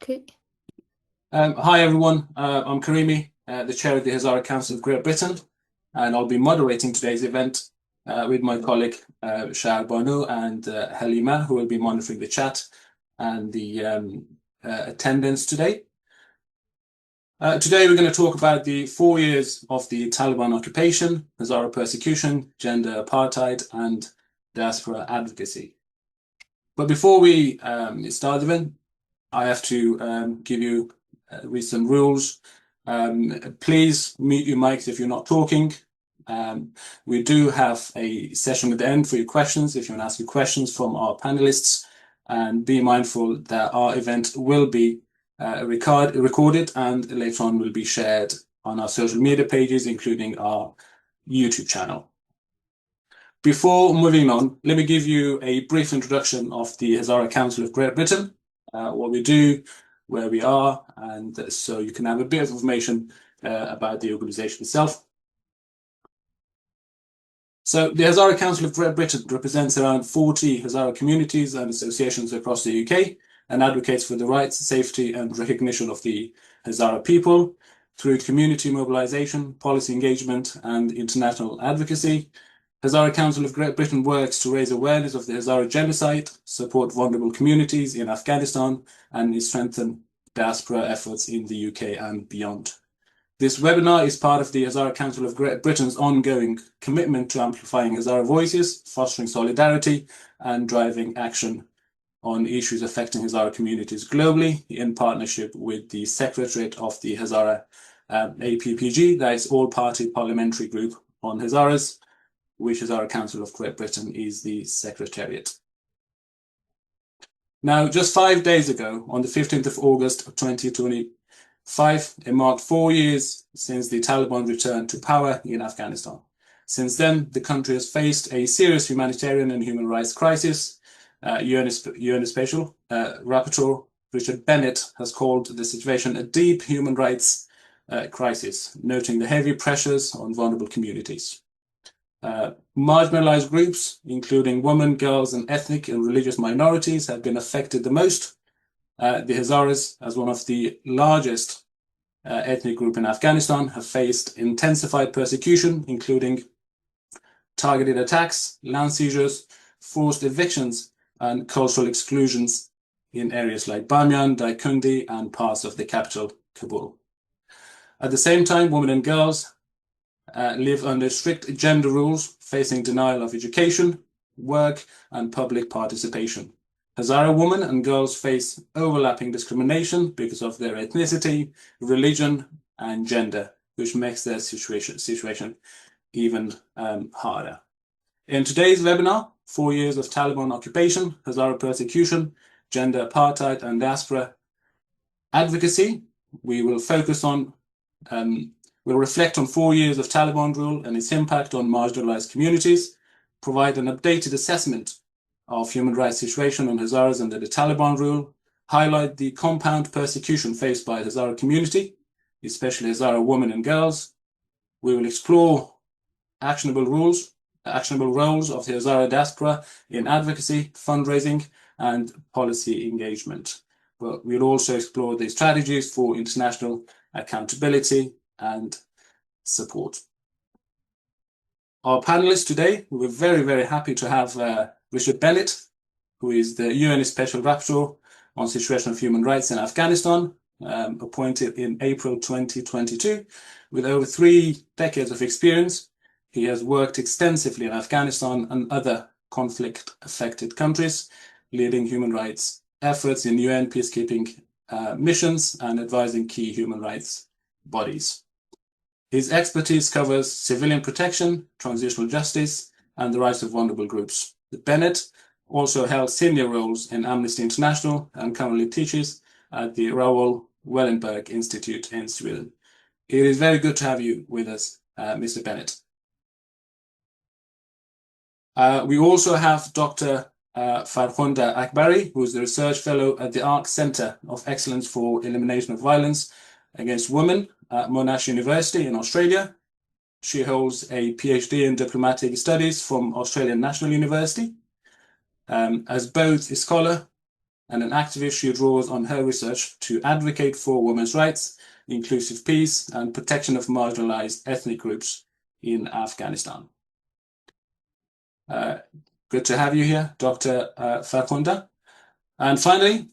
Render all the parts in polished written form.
Okay. Hi everyone, I'm Karimi, the chair of the Hazara Council of Great Britain, and I'll be moderating today's event with my colleague Shah Banu and Halima, who will be monitoring the chat and the attendance today. Today we're going to talk about the 4 years of the Taliban occupation, Hazara persecution, gender apartheid, and diaspora advocacy. But before we start the event, I have to give you with some rules. Please mute your mics if you're not talking. We do have a session at the end for your questions if you want to ask your questions from our panelists. And be mindful that our event will be recorded and later on will be shared on our social media pages, including our YouTube channel. Before moving on, let me give you a brief introduction of the Hazara Council of Great Britain, what we do, where we are, and so you can have a bit of information about the organisation itself. So the Hazara Council of Great Britain represents around 40 Hazara communities and associations across the UK and advocates for the rights, safety and recognition of the Hazara people through community mobilisation, policy engagement and international advocacy. Hazara Council of Great Britain works to raise awareness of the Hazara genocide, support vulnerable communities in Afghanistan, and strengthen diaspora efforts in the UK and beyond. This webinar is part of the Hazara Council of Great Britain's ongoing commitment to amplifying Hazara voices, fostering solidarity, and driving action on issues affecting Hazara communities globally in partnership with the Secretariat of the Hazara APPG, that is All-Party Parliamentary Group on Hazaras, which is our Council of Great Britain, is the Secretariat. Now, just 5 days ago, on the 15th of August 2025, it marked 4 years since the Taliban returned to power in Afghanistan. Since then, the country has faced a serious humanitarian and human rights crisis. UN Special Rapporteur Richard Bennett has called the situation a deep human rights crisis, noting the heavy pressures on vulnerable communities. Marginalized groups, including women, girls, and ethnic and religious minorities, have been affected the most. The Hazaras, as one of the largest ethnic group in Afghanistan, have faced intensified persecution, including targeted attacks, land seizures, forced evictions, and cultural exclusions in areas like Bamyan, Daikundi, and parts of the capital, Kabul. At the same time, women and girls live under strict gender rules, facing denial of education, work, and public participation. Hazara women and girls face overlapping discrimination because of their ethnicity, religion, and gender, which makes their situation even harder. In today's webinar, 4 years of Taliban occupation, Hazara persecution, gender apartheid, and diaspora advocacy, we will focus on We'll reflect on 4 years of Taliban rule and its impact on marginalized communities, provide an updated assessment of human rights situation on Hazaras under the Taliban rule, highlight the compound persecution faced by the Hazara community, especially Hazara women and girls. We will explore actionable roles of the Hazara diaspora in advocacy, fundraising, and policy engagement. But we'll also explore the strategies for international accountability and support. Our panelists today, we're very, very happy to have Richard Bennett, who is the UN Special Rapporteur on situation of human rights in Afghanistan, appointed in April 2022. With over 3 decades of experience, he has worked extensively in Afghanistan and other conflict-affected countries, leading human rights efforts in UN peacekeeping missions and advising key human rights bodies. His expertise covers civilian protection, transitional justice, and the rights of vulnerable groups. Bennett also held senior roles in Amnesty International and currently teaches at the Raoul Wallenberg Institute in Sweden. It is very good to have you with us, Mr. Bennett. We also have Dr. Farkhonda Akbari, who is the Research Fellow at the ARC Centre of Excellence for Elimination of Violence Against Women at Monash University in Australia. She holds a PhD in Diplomatic Studies from Australian National University. As both a scholar and an activist, she draws on her research to advocate for women's rights, inclusive peace, and protection of marginalized ethnic groups in Afghanistan. Good to have you here, Dr. Farkhunda. And finally,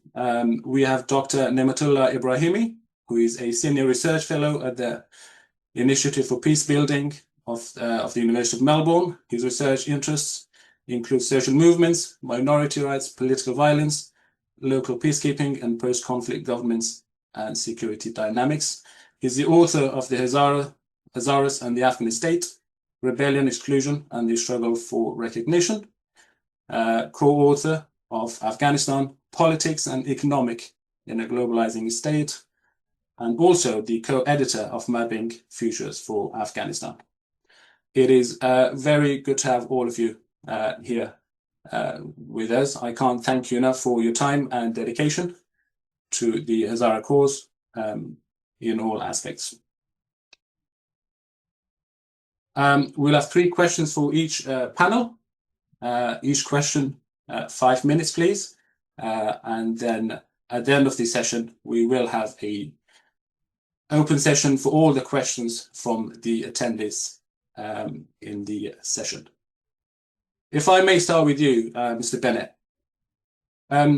we have Dr. Nematullah Ibrahimi, who is a senior research fellow at the Initiative for Peace Building of the University of Melbourne. His research interests include social movements, minority rights, political violence, local peacekeeping, and post-conflict governments and security dynamics. He's the author of the Hazaras and the Afghan State, Rebellion, Exclusion, and the Struggle for Recognition, co-author of Afghanistan, Politics and Economic in a Globalizing State, and also the co-editor of Mapping Futures for Afghanistan. It is very good to have all of you here with us. I can't thank you enough for your time and dedication to the Hazara cause in all aspects. We'll have 3 questions for each panel. Each question, 5 minutes, please. And then at the end of the session, we will have an open session for all the questions from the attendees in the session. If I may start with you, Mr. Bennett,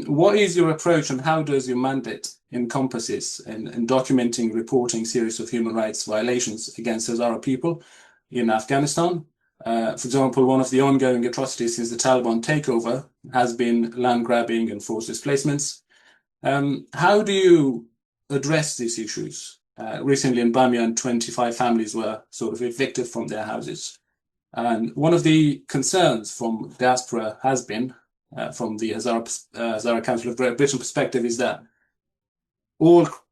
what is your approach and how does your mandate encompasses in documenting, reporting series of human rights violations against Hazara people in Afghanistan? For example, one of the ongoing atrocities since the Taliban takeover has been land grabbing and forced displacements. How do you address these issues? Recently in Bamiyan, 25 families were sort of evicted from their houses. And one of the concerns from diaspora has been, from the Hazara Council of Great Britain perspective, is that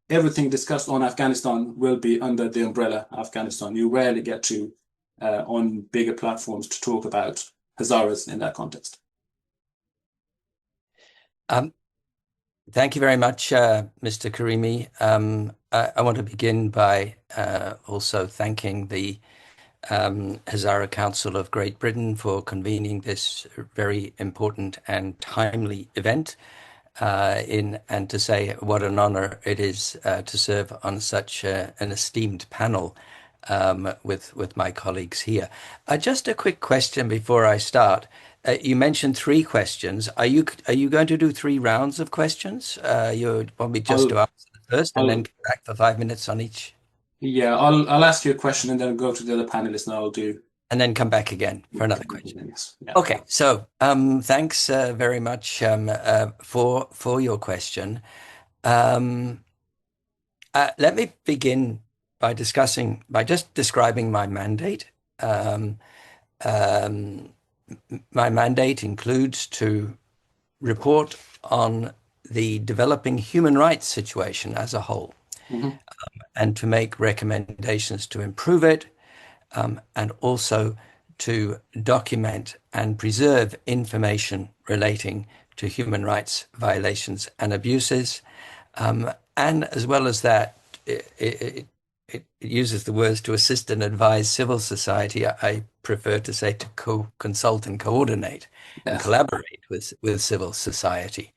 everything discussed on Afghanistan will be under the umbrella Afghanistan. You rarely get to on bigger platforms to talk about Hazaras in that context. Thank you very much, Mr. Karimi. I want to begin by also thanking the Hazara Council of Great Britain for convening this very important and timely event, and to say what an honor it is to serve on such an esteemed panel with my colleagues here. Just a quick question before I start. You mentioned 3 questions. Are you going to do 3 rounds of questions? You want me just to answer the first and then come back for 5 minutes on each? Yeah, I'll ask you a question and then go to the other panelists, and I'll do. And then come back again for another question. Yes. Yeah. Okay, so thanks very much for your question. Let me begin by just describing my mandate. My mandate includes to report on the developing human rights situation as a whole, and to make recommendations to improve it, and also to document and preserve information relating to human rights violations and abuses. And as well as that, it uses the words to assist and advise civil society. I prefer to say to consult and coordinate and collaborate with civil society.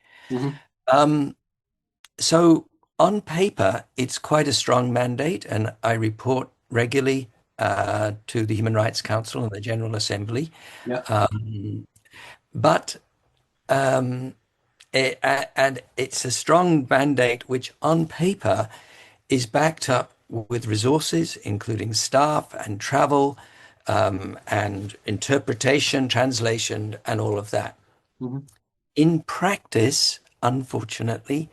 So on paper, it's quite a strong mandate, and I report regularly to the Human Rights Council and the General Assembly. But and it's a strong mandate which on paper is backed up with resources, including staff and travel, and interpretation, translation, and all of that. In practice, unfortunately,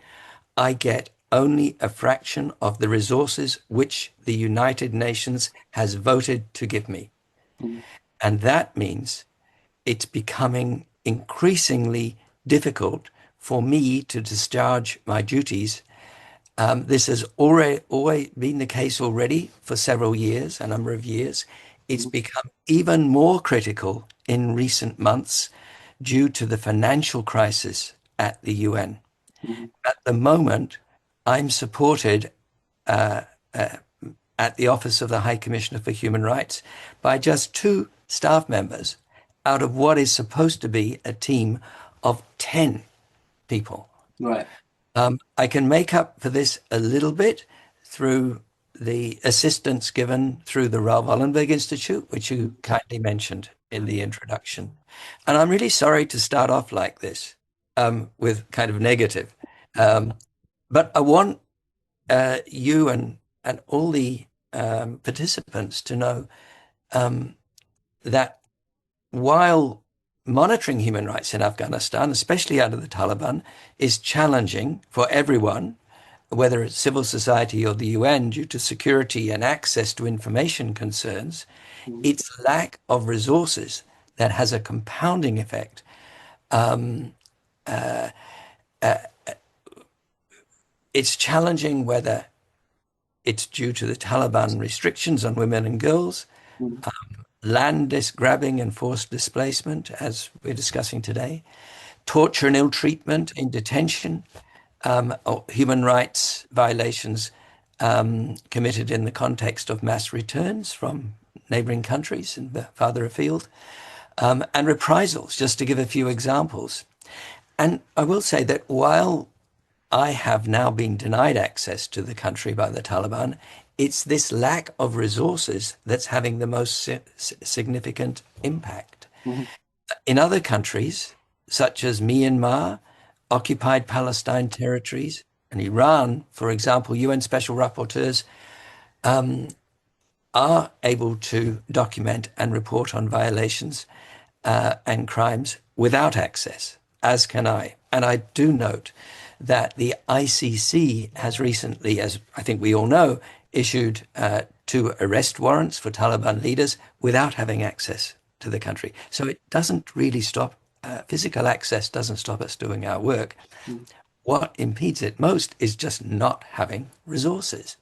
I get only a fraction of the resources which the United Nations has voted to give me. And that means it's becoming increasingly difficult for me to discharge my duties. This has always been the case already for several years, a number of years. It's become even more critical in recent months due to the financial crisis at the UN. At the moment, I'm supported at the Office of the High Commissioner for Human Rights by just 2 staff members out of what is supposed to be a team of 10 people. Right. I can make up for this a little bit through the assistance given through the Raoul Wallenberg Institute, which you kindly mentioned in the introduction. And I'm really sorry to start off like this, with kind of negative. Um, but I want you and all the participants to know that while monitoring human rights in Afghanistan, especially under the Taliban, is challenging for everyone, whether it's civil society or the UN, due to security and access to information concerns, Mhm. its lack of resources that has a compounding effect. It's challenging whether it's due to the Taliban restrictions on women and girls, Mhm. land grabbing and forced displacement, as we're discussing today, torture and ill treatment in detention, or human rights violations committed in the context of mass returns from neighboring countries and farther afield, and reprisals, just to give a few examples. And I will say that while I have now been denied access to the country by the Taliban, it's this lack of resources that's having the most significant impact. Mhm. In other countries, such as Myanmar, occupied Palestine territories, and Iran, for example, UN special rapporteurs are able to document and report on violations and crimes without access, as can I. And I do note that the ICC has recently, as I think we all know, issued two arrest warrants for Taliban leaders without having access to the country. So it doesn't really stop, physical access doesn't stop us doing our work. Mhm. What impedes it most is just not having resources.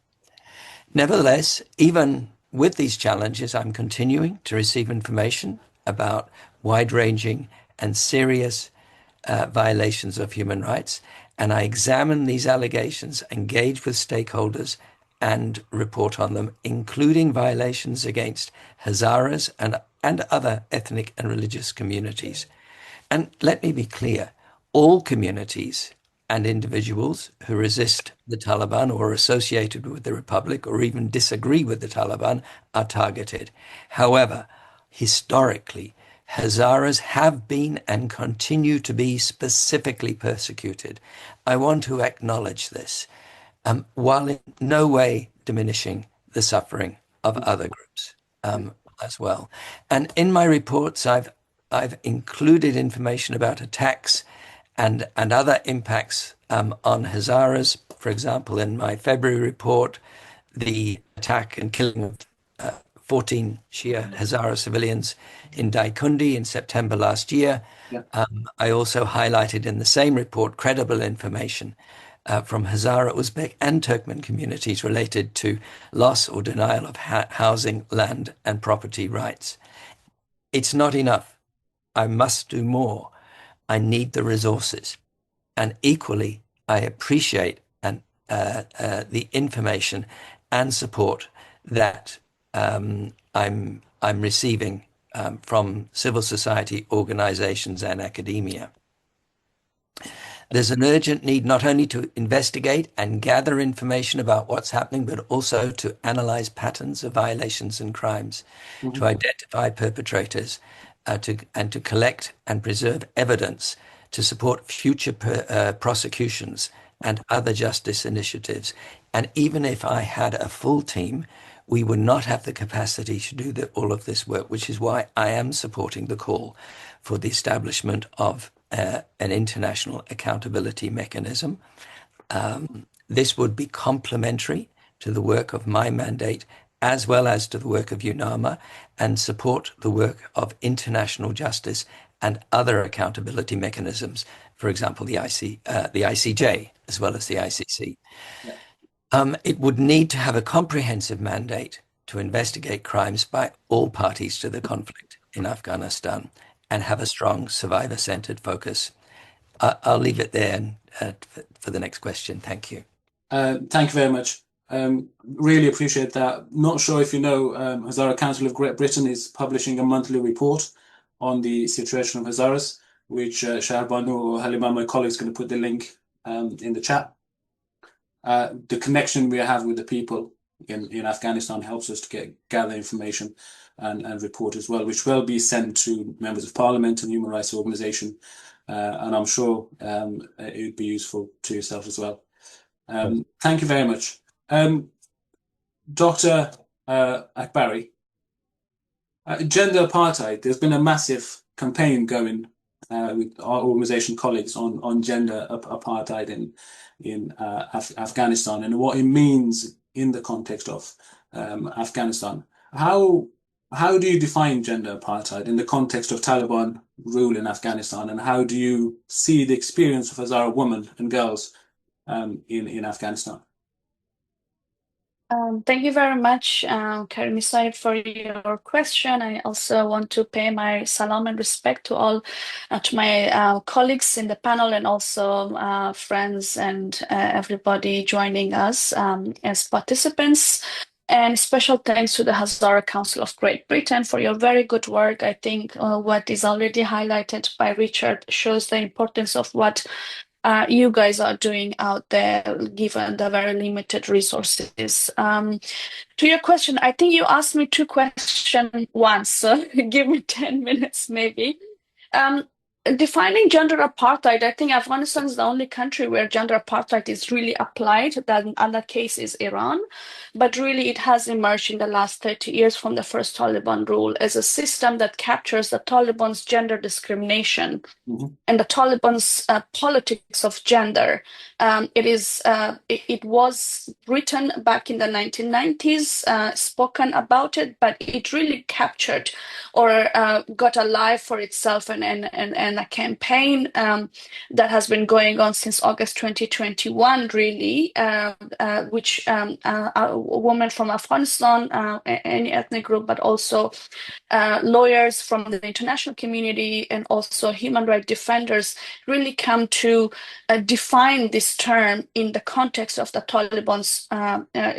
Nevertheless, even with these challenges, I'm continuing to receive information about wide-ranging and serious violations of human rights, and I examine these allegations, engage with stakeholders, and report on them, including violations against Hazaras and other ethnic and religious communities. And let me be clear, all communities and individuals who resist the Taliban or are associated with the Republic or even disagree with the Taliban are targeted. However, historically, Hazaras have been and continue to be specifically persecuted. I want to acknowledge this, while in no way diminishing the suffering of other groups as well. And in my reports, I've included information about attacks and other impacts on Hazaras. For example, in my February report, the attack and killing of 14 Shia Hazara civilians in Daikundi in September last year. Yeah. I also highlighted in the same report credible information from Hazara, Uzbek, and Turkmen communities related to loss or denial of housing, land, and property rights. It's not enough. I must do more. I need the resources. And equally, I appreciate the information and support that I'm receiving from civil society organizations and academia. There's an urgent need not only to investigate and gather information about what's happening, but also to analyze patterns of violations and crimes, Mhm. to identify perpetrators, and to collect and preserve evidence to support future prosecutions and other justice initiatives. And even if I had a full team, we would not have the capacity to do all of this work, which is why I am supporting the call for the establishment of an international accountability mechanism. This would be complementary to the work of my mandate as well as to the work of UNAMA and support the work of international justice and other accountability mechanisms, for example, the ICJ as well as the ICC. Yeah. It would need to have a comprehensive mandate to investigate crimes by all parties to the conflict in Afghanistan and have a strong survivor-centered focus. I'll leave it there for the next question. Thank you. Thank you very much. Really appreciate that. Not sure if you know, Hazara Council of Great Britain is publishing a monthly report on the situation of Hazaras, which Shahar Banu or Halima, my colleague, is going to put the link in the chat. The connection we have with the people in Afghanistan helps us to gather information and report as well, which will be sent to members of parliament and human rights organization. And I'm sure it would be useful to yourself as well. Thank you very much. Dr. Akbari, gender apartheid, there's been a massive campaign going with our organization colleagues on gender apartheid in Afghanistan and what it means in the context of Afghanistan. How do you define gender apartheid in the context of Taliban rule in Afghanistan, and how do you see the experience of Hazara women and girls in Afghanistan? Thank you very much, Karimi Said, for your question. I also want to pay my salam and respect to all to my colleagues in the panel and also friends and everybody joining us as participants. And special thanks to the Hazara Council of Great Britain for your very good work. I think what is already highlighted by Richard shows the importance of what you guys are doing out there, given the very limited resources. To your question, I think you asked me two questions once, so give me 10 minutes maybe. Defining gender apartheid, I think Afghanistan is the only country where gender apartheid is really applied. That in other case is Iran, but really it has emerged in the last 30 years from the first Taliban rule as a system that captures the Taliban's gender discrimination and the Taliban's politics of gender. It was written back in the 1990s, spoken about it, but it really captured or got alive for itself and a campaign that has been going on since August 2021, really, which women from Afghanistan, any ethnic group, but also lawyers from the international community and also human rights defenders really come to define this term in the context of the Taliban's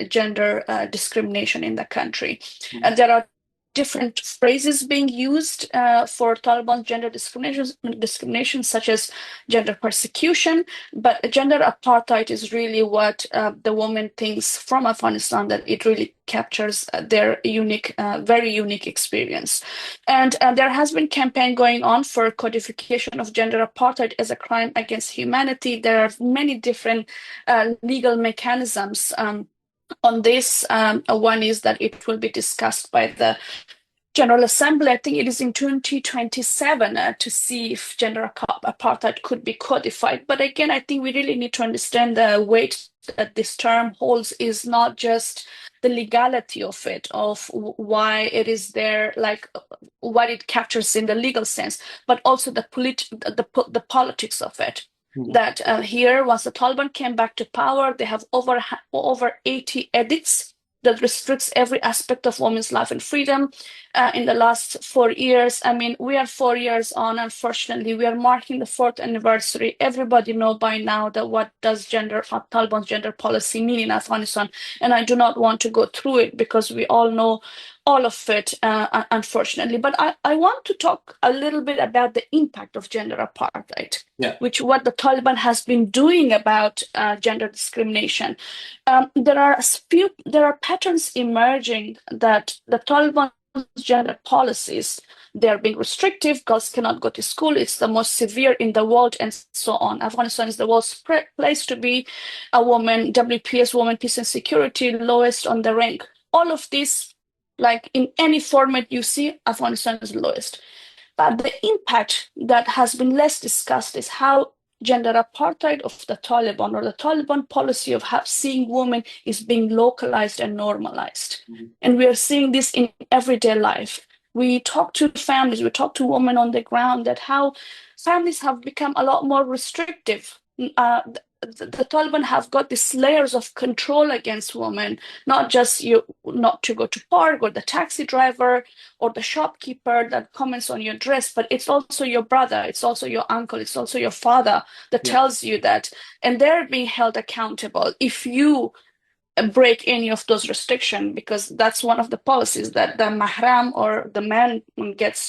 gender discrimination in the country. And there are different phrases being used for Taliban gender discrimination, such as gender persecution, but gender apartheid is really what the woman thinks from Afghanistan, that it really captures their unique, very unique experience. And there has been campaign going on for codification of gender apartheid as a crime against humanity. There are many different legal mechanisms on this. One is that it will be discussed by the General Assembly. I think it is in 2027 to see if gender apartheid could be codified. But again, I think we really need to understand the weight that this term holds is not just the legality of it, of why it is there, like what it captures in the legal sense, but also the politics of it. That here, once the Taliban came back to power, they have over 80 edicts that restricts every aspect of women's life and freedom in the last 4 years. I mean, we are 4 years on, unfortunately. We are marking the 4th anniversary. Everybody know by now that what does Taliban's gender policy mean in Afghanistan. And I do not want to go through it because we all know all of it, unfortunately. But I want to talk a little bit about the impact of gender apartheid, what the Taliban has been doing about gender discrimination. There are patterns emerging that the Taliban's gender policies, they're being restrictive. Girls cannot go to school. It's the most severe in the world, and so on. Afghanistan is the worst place to be a woman. WPS, Women, Peace and Security, lowest on the rank. All of this, like in any format you see, Afghanistan is the lowest. But the impact that has been less discussed is how gender apartheid of the Taliban, or the Taliban policy of seeing women, is being localized and normalized. And we are seeing this in everyday life. We talk to families, we talk to women on the ground, that how families have become a lot more restrictive. The Taliban have got these layers of control against women, not just you not to go to park, or the taxi driver or the shopkeeper that comments on your dress, but it's also your brother, it's also your uncle, it's also your father that tells you that, and they're being held accountable if you break any of those restrictions, because that's one of the policies, that the mahram or the man gets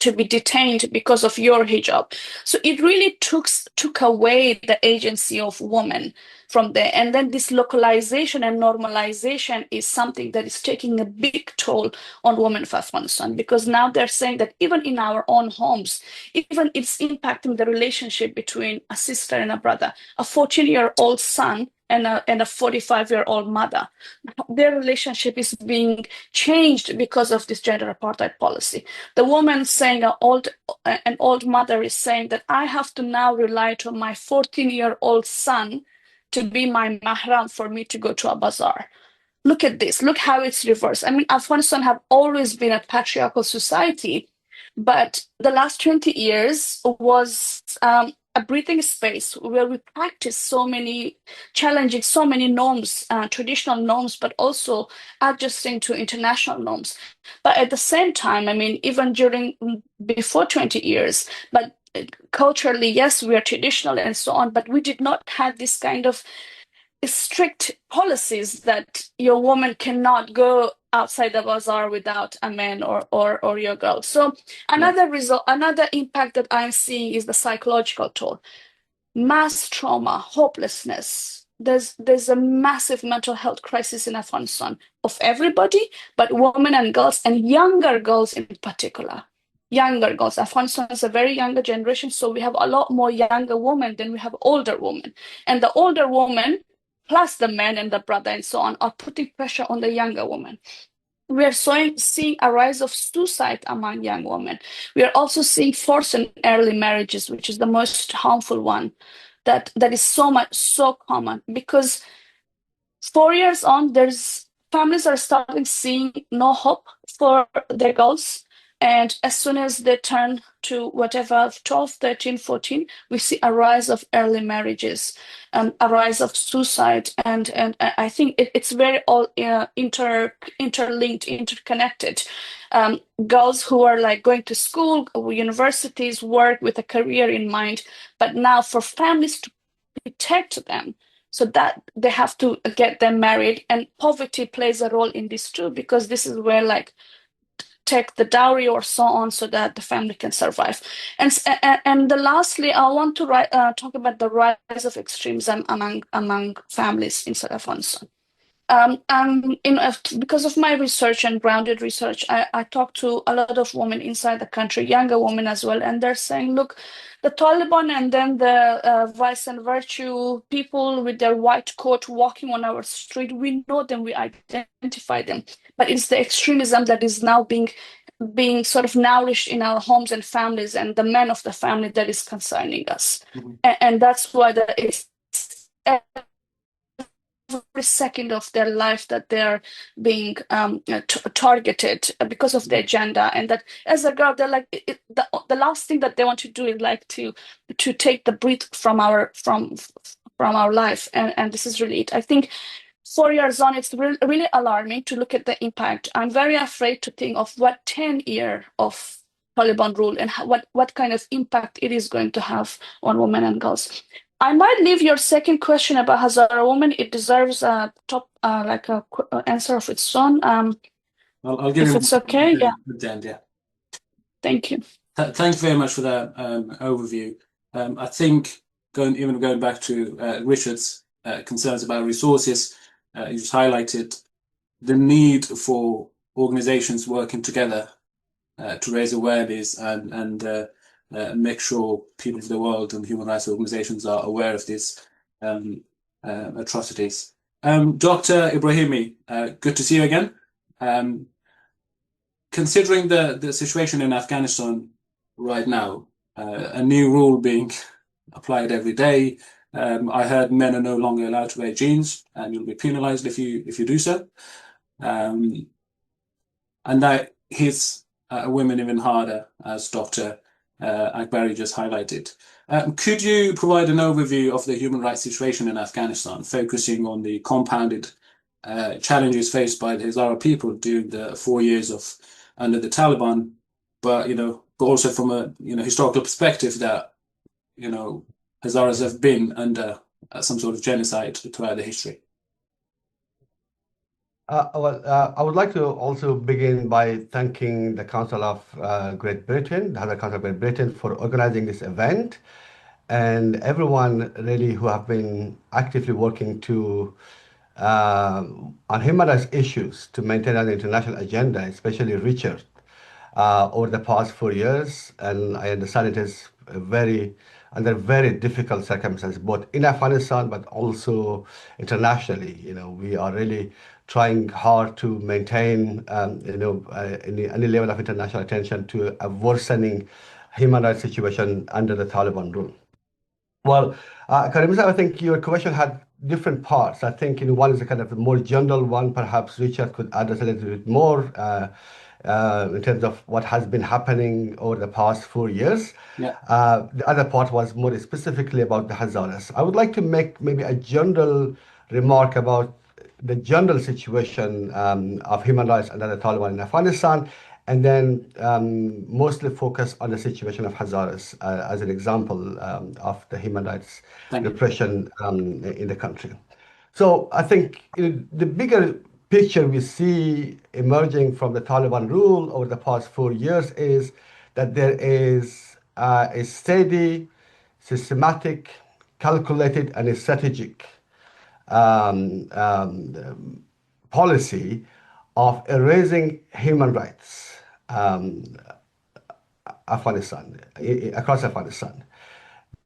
to be detained because of your hijab. So it really took away the agency of women from there. And then this localization and normalization is something that is taking a big toll on women of Afghanistan, because now they're saying that even in our own homes, even it's impacting the relationship between a sister and a brother, a 14-year-old son and a 45-year-old mother. Their relationship is being changed because of this gender apartheid policy. The woman saying, an old mother is saying that I have to now rely on my 14-year-old son to be my mahram for me to go to a bazaar. Look at this. Look how it's reversed. I mean, Afghanistan have always been a patriarchal society, but the last 20 years was a breathing space where we practice so many challenging, so many norms, traditional norms, but also adjusting to international norms. But at the same time, I mean, even before 20 years, but culturally, yes, we are traditional and so on, but we did not have this kind of strict policies that your woman cannot go outside the bazaar without a man or your girl. So another impact that I'm seeing is the psychological toll. Mass trauma, hopelessness. There's a massive mental health crisis in Afghanistan of everybody, but women and girls, and younger girls in particular. Younger girls. Afghanistan is a very younger generation, so we have a lot more younger women than we have older women. And the older women, plus the men and the brother and so on, are putting pressure on the younger woman. We are seeing a rise of suicide among young women. We are also seeing forced and early marriages, which is the most harmful one. That is so common, because 4 years on, families are starting seeing no hope for their girls. And as soon as they turn to whatever, 12, 13, 14, we see a rise of early marriages, a rise of suicide. And I think it's very all interlinked, interconnected. Girls who are like going to school, universities, work with a career in mind, but now for families to protect them, so that they have to get them married. And poverty plays a role in this too, because this is where like take the dowry or so on, so that the family can survive. And lastly, I want to talk about the rise of extremism among families in South Afghanistan. Because of my research and grounded research, I talked to a lot of women inside the country, younger women as well, and they're saying, look, the Taliban and then the vice and virtue people with their white coat walking on our street, we know them, we identify them, but it's the extremism that is now being sort of nourished in our homes and families, and the men of the family, that is concerning us. And that's why it's every second of their life that they're being targeted because of the agenda. And that as a girl, they're like, the last thing that they want to do is like to take the breath from our life. And this is really it. I think 4 years on, it's really alarming to look at the impact. I'm very afraid to think of what 10 years of Taliban rule and what kind of impact it is going to have on women and girls. I might leave your second question about Hazara women. It deserves a top answer of its own. I'll give if you it's okay, yeah. Yeah. Thank you. Thanks very much for that overview. I think going back to Richard's concerns about resources, you just highlighted the need for organizations working together to raise awareness and make sure people of the world and human rights organizations are aware of these atrocities. Dr. Ibrahimi, good to see you again. Considering the situation in Afghanistan right now, a new rule being applied every day, I heard men are no longer allowed to wear jeans, and you'll be penalized if you do so. And that hits women even harder, as Dr. Akbari just highlighted. Could you provide an overview of the human rights situation in Afghanistan, focusing on the compounded challenges faced by the Hazara people during the 4 years under the Taliban, but also from a historical perspective that Hazaras have been under some sort of genocide throughout the history? I would like to also begin by thanking the Council of Great Britain, the Hazara Council of Great Britain, for organizing this event, and everyone really who have been actively working to on human rights issues to maintain an international agenda, especially Richard, over the past 4 years. And I understand it is under very difficult circumstances, both in Afghanistan but also internationally. We are really trying hard to maintain, any level of international attention to a worsening human rights situation under the Taliban rule. Well, Karim, I think your question had different parts. I think one is a kind of a more general one. Perhaps Richard could address a little bit more in terms of what has been happening over the past 4 years. Yeah. The other part was more specifically about the Hazaras. I would like to make maybe a general remark about the general situation of human rights under the Taliban in Afghanistan, and then mostly focus on the situation of Hazaras as an example of the human rights repression in the country. So I think the bigger picture we see emerging from the Taliban rule over the past 4 years is that there is a steady, systematic, calculated, and a strategic policy of erasing human rights across Afghanistan.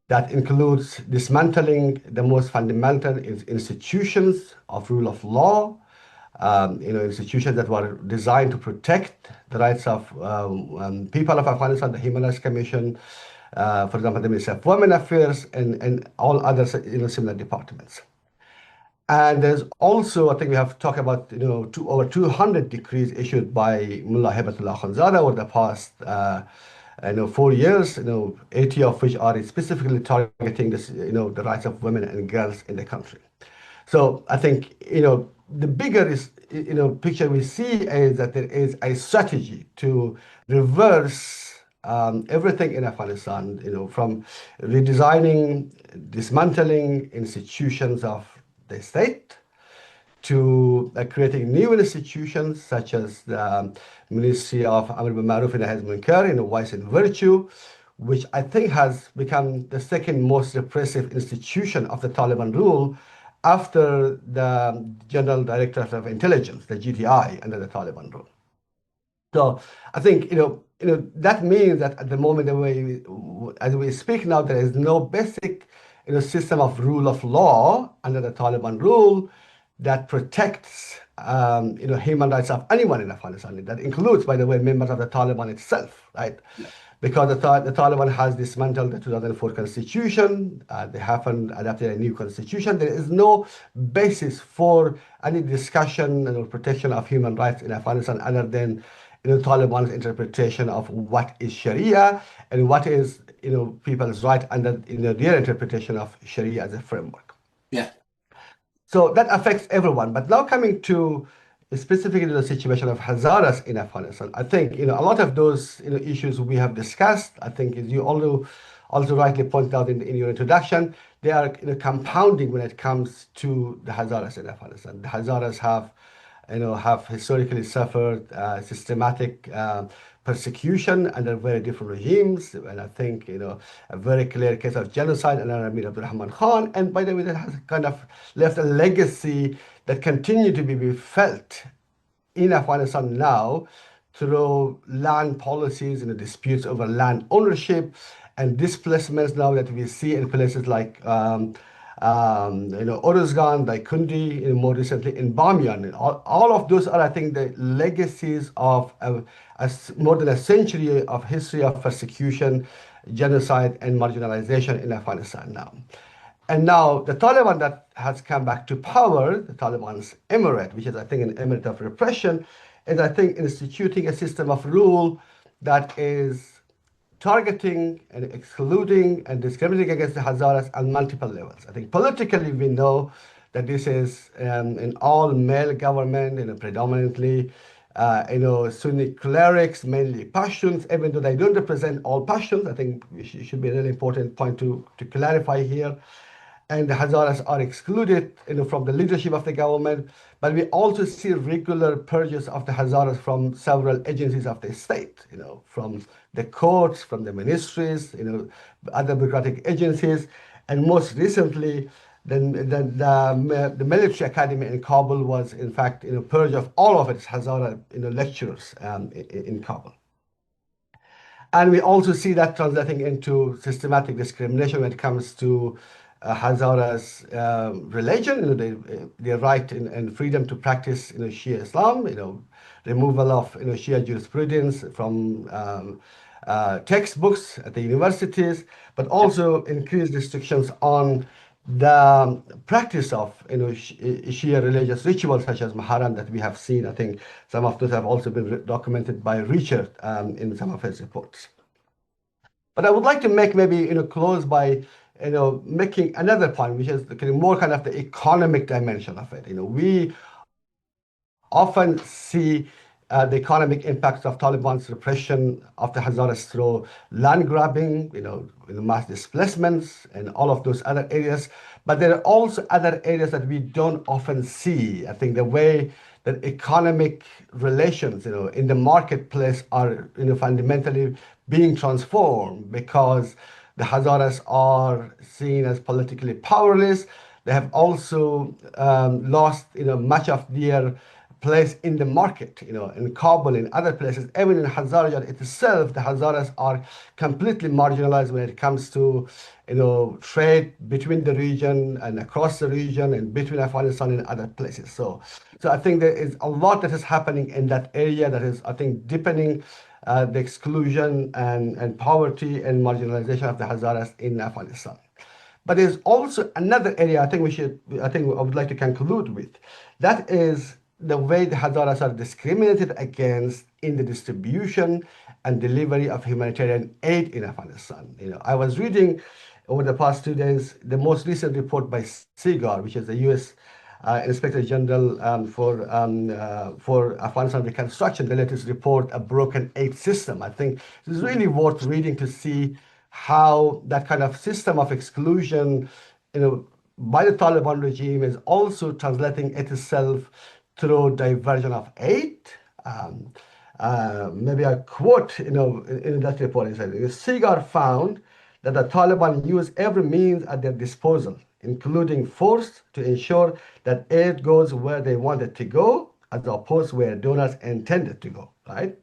That includes dismantling the most fundamental institutions of rule of law, institutions that were designed to protect the rights of people of Afghanistan, the Human Rights Commission, for example, the Ministry of Women Affairs, and all other similar departments. And there's also, I think we have talked about, over 200 decrees issued by Mullah Hibatullah Khanzada over the past 4 years, 80 of which are specifically targeting this, the rights of women and girls in the country. So I think, the bigger picture we see is that there is a strategy to reverse everything in Afghanistan, from redesigning, dismantling institutions of the state to creating new institutions such as the Ministry of Amr bil Ma'ruf and Nahy anil Munkar, Vice and Virtue, which I think has become the second most repressive institution of the Taliban rule after the General Directorate of Intelligence, the GDI, under the Taliban rule. So I think that means that at the moment, as we speak now, there is no basic system of rule of law under the Taliban rule that protects human rights of anyone in Afghanistan. That includes, by the way, members of the Taliban itself, right? Yeah. Because the Taliban has dismantled the 2004 constitution, they haven't adopted a new constitution. There is no basis for any discussion or protection of human rights in Afghanistan other than Taliban's interpretation of what is Sharia and what is people's right under their interpretation of Sharia as a framework. Yeah. So that affects everyone. But now coming to specifically the situation of Hazaras in Afghanistan, I think a lot of those issues we have discussed. I think as you also rightly pointed out in your introduction, they are compounding when it comes to the Hazaras in Afghanistan. The Hazaras have historically suffered systematic persecution under very different regimes, and I think a very clear case of genocide under Amir Abdurrahman Khan. And by the way, that has kind of left a legacy that continue to be felt in Afghanistan now through land policies and disputes over land ownership and displacements now that we see in places like Oruzgan, Daikundi, more recently in Bamyan. All of those are, I think, the legacies of more than a century of history of persecution, genocide, and marginalization in Afghanistan now. And now the Taliban that has come back to power, the Taliban's emirate, which is, I think, an emirate of repression, is, I think, instituting a system of rule that is targeting and excluding and discriminating against the Hazaras on multiple levels. I think politically we know that this is an all-male government, predominantly Sunni clerics, mainly Pashtuns, even though they don't represent all Pashtuns. I think it should be a really important point to clarify here. and the Hazaras are excluded, from the leadership of the government. But we also see regular purges of the Hazaras from several agencies of the state, from the courts, from the ministries, other bureaucratic agencies, and most recently, the military academy in Kabul was, in fact, purge of all of its Hazara, lecturers in Kabul. And we also see that translating into systematic discrimination when it comes to Hazaras' religion, their right and freedom to practice, Shia Islam, removal of, Shia jurisprudence from textbooks at the universities, but also increased restrictions on the practice of, Shia religious rituals such as Muharram that we have seen. I think some of those have also been documented by Richard in some of his reports. But I would like to make maybe, close by, making another point, which is more kind of the economic dimension of it. We often see the economic impacts of Taliban's repression of the Hazaras through land grabbing, mass displacements, and all of those other areas. But there are also other areas that we don't often see. I think the way that economic relations, in the marketplace are, fundamentally being transformed because the Hazaras are seen as politically powerless. They have also lost, much of their place in the market, in Kabul, in other places. Even in Hazarajat itself, the Hazaras are completely marginalized when it comes to, trade between the region and across the region and between Afghanistan and other places. So I think there is a lot that is happening in that area that is, I think, deepening the exclusion and poverty and marginalization of the Hazaras in Afghanistan. But there's also another area I think I would like to conclude with. That is the way the Hazaras are discriminated against in the distribution and delivery of humanitarian aid in Afghanistan. I was reading over the past 2 days the most recent report by SIGAR, which is the U.S. Inspector General for Afghanistan Reconstruction, the latest report, A Broken Aid System. I think it's really worth reading to see how that kind of system of exclusion, by the Taliban regime is also translating itself through diversion of aid. Maybe a quote, in that report, it says, SIGAR found that the Taliban use every means at their disposal, including force, to ensure that aid goes where they want it to go, as opposed to where donors intended to go, right?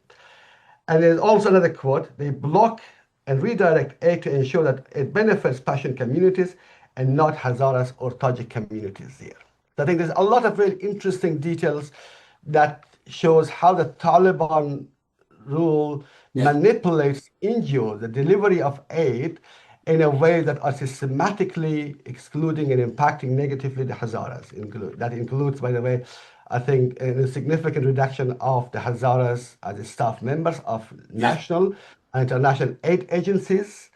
And there's also another quote, they block and redirect aid to ensure that it benefits Pashtun communities and not Hazaras or Tajik communities there. So I think there's a lot of really interesting details that shows how the Taliban rule manipulates NGOs, the delivery of aid, in a way that are systematically excluding and impacting negatively the Hazaras. That includes, by the way, I think, a significant reduction of the Hazaras as staff members of national and international aid agencies.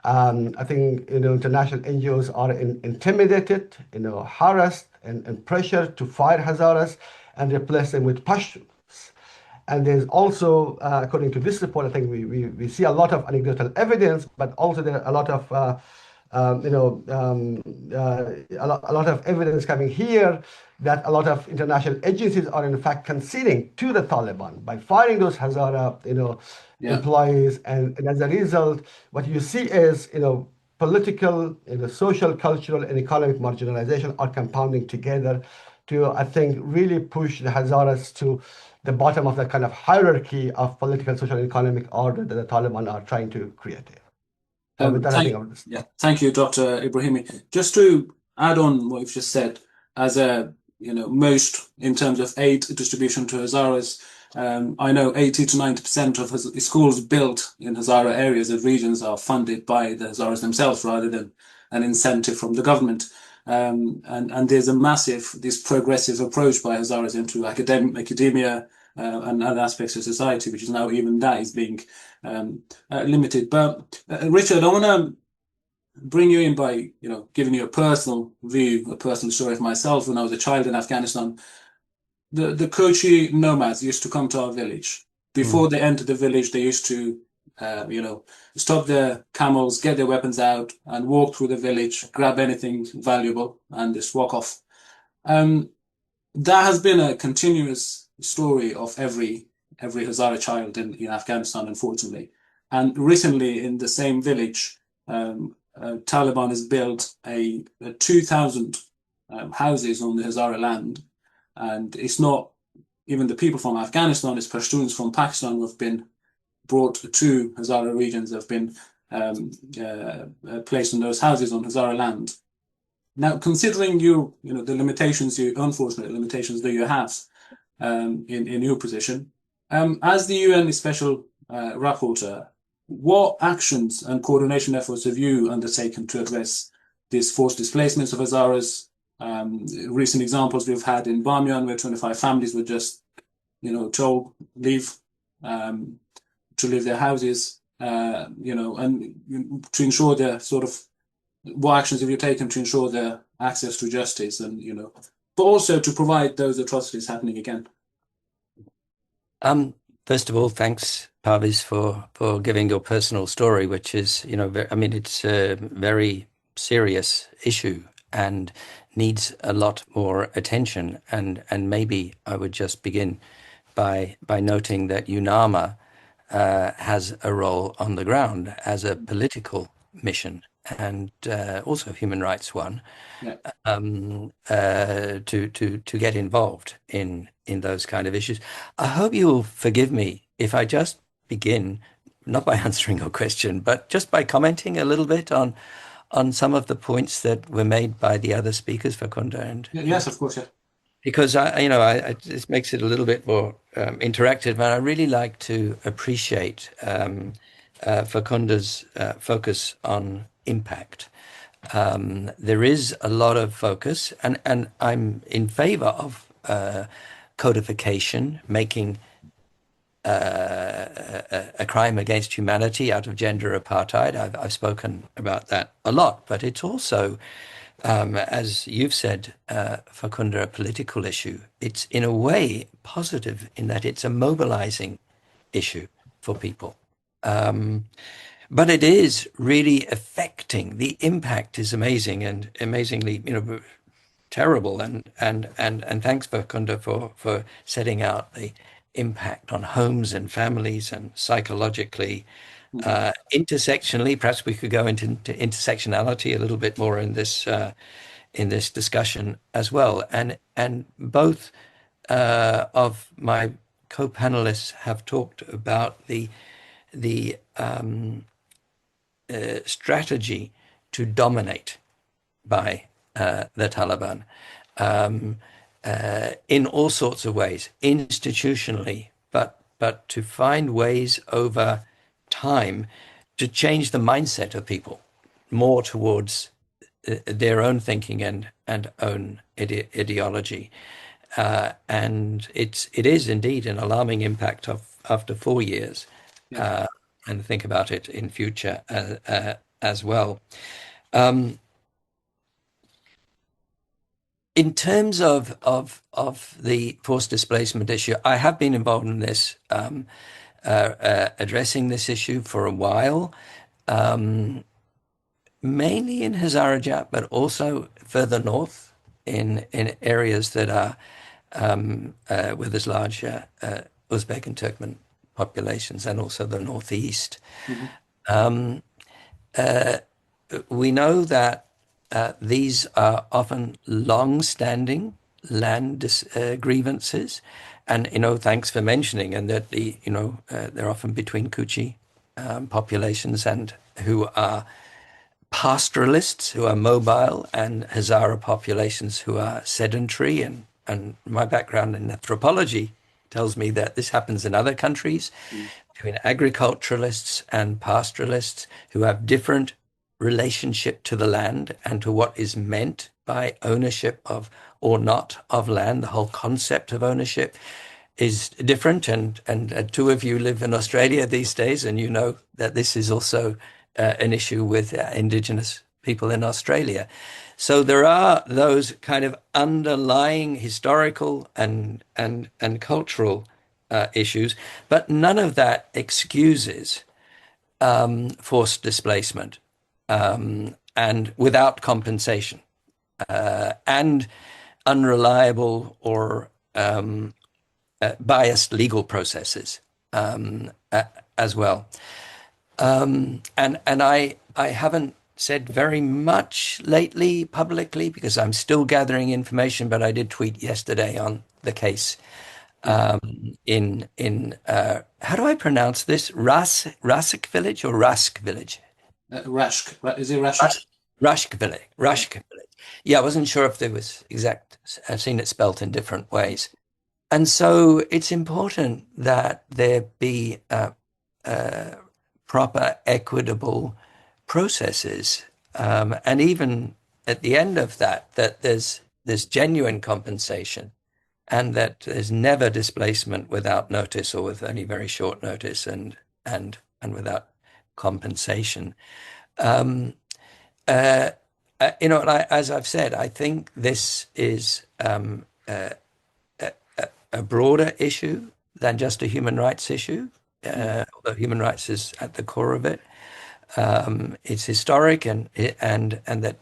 I think, international NGOs are intimidated, harassed and pressured to fire Hazaras and replace them with Pashtuns. And there's also, according to this report, I think we see a lot of anecdotal evidence, but also there are a lot of a lot of evidence coming here that a lot of international agencies are in fact conceding to the Taliban by firing those Hazara, employees, and as a result, what you see is, political, social, cultural, and economic marginalization are compounding together to, I think, really push the Hazaras to the bottom of that kind of hierarchy of political, social, and economic order that the Taliban are trying to create here. Thank you, Dr. Ibrahimi. Just to add on what you've just said, as most in terms of aid distribution to Hazaras, I know 80 to 90% of schools built in Hazara areas and regions are funded by the Hazaras themselves rather than an incentive from the government. And there's this progressive approach by Hazaras into academia and other aspects of society, which is now even that is being limited. But Richard, I want to bring you in by giving you a personal view, a personal story of myself. When I was a child in Afghanistan, the Kochi nomads used to come to our village. Before they entered the village, they used to stop their camels, get their weapons out, and walk through the village, grab anything valuable, and just walk off. That has been a continuous story of every Hazara child in Afghanistan, unfortunately. And recently, in the same village, Taliban has built a 2,000 houses on the Hazara land, and it's not even the people from Afghanistan; it's Pashtuns from Pakistan who have been brought to Hazara regions, have been placed in those houses on Hazara land. Now, considering the limitations, unfortunate limitations that you have in your position, as the UN Special Rapporteur, what actions and coordination efforts have you undertaken to address these forced displacements of Hazaras? Recent examples we've had in Bamiyan, where 25 families were just, told leave to leave their houses, and to ensure their what actions have you taken to ensure their access to justice, and but also to prevent those atrocities happening again? First of all, thanks, Parviz, for giving your personal story, which is, it's a very serious issue and needs a lot more attention. And maybe I would just begin by noting that UNAMA has a role on the ground as a political mission and also a human rights one, Yeah. to get involved in those kind of issues. I hope you'll forgive me if I just begin, not by answering your question, but just by commenting a little bit on some of the points that were made by the other speakers, Fakunda. And Yes, of course, yeah. because this makes it a little bit more interactive, and I really like to appreciate Fakunda's focus on impact. There is a lot of focus, and I'm in favor of codification, making a crime against humanity out of gender apartheid. I've spoken about that a lot, but it's also, as you've said, Fakunda, a political issue. It's in a way positive in that it's a mobilizing issue for people. But it is really affecting. The impact is amazing and amazingly, terrible. And thanks, Fakunda, for setting out the impact on homes and families and psychologically, intersectionally. Perhaps we could go into intersectionality a little bit more in this discussion as well. And both of my co-panelists have talked about the strategy to dominate by the Taliban in all sorts of ways, institutionally, but to find ways over time to change the mindset of people more towards their own thinking and own ideology. And it is indeed an alarming impact after 4 years. Yeah. And think about it in future as well. In terms of the forced displacement issue, I have been involved in this, addressing this issue for a while, mainly in Hazarajat, but also further north in areas that are where there's large Uzbek and Turkmen populations, and also the northeast. We know that these are often long-standing land grievances, and thanks for mentioning, and that they're often between Kuchi populations and who are pastoralists, who are mobile, and Hazara populations who are sedentary. And my background in anthropology tells me that this happens in other countries between agriculturalists and pastoralists who have different relationship to the land and to what is meant by ownership of or not of land. The whole concept of ownership is different. And two of you live in Australia these days, and you know that this is also an issue with Indigenous people in Australia. So there are those kind of underlying historical and cultural issues, but none of that excuses forced displacement, and without compensation, and unreliable or biased legal processes as well. And I haven't said very much lately publicly because I'm still gathering information, but I did tweet yesterday on the case in how do I pronounce this? Rask village or Rask village? Rashk, is it Rashk? Rashk village. Rashk village. Yeah, I wasn't sure if there was exact. I've seen it spelt in different ways. And so it's important that there be proper, equitable processes, and even at the end of that, that there's genuine compensation, and that there's never displacement without notice or with only very short notice, and without compensation. As I've said, I think this is a broader issue than just a human rights issue, although human rights is at the core of it. It's historic, and that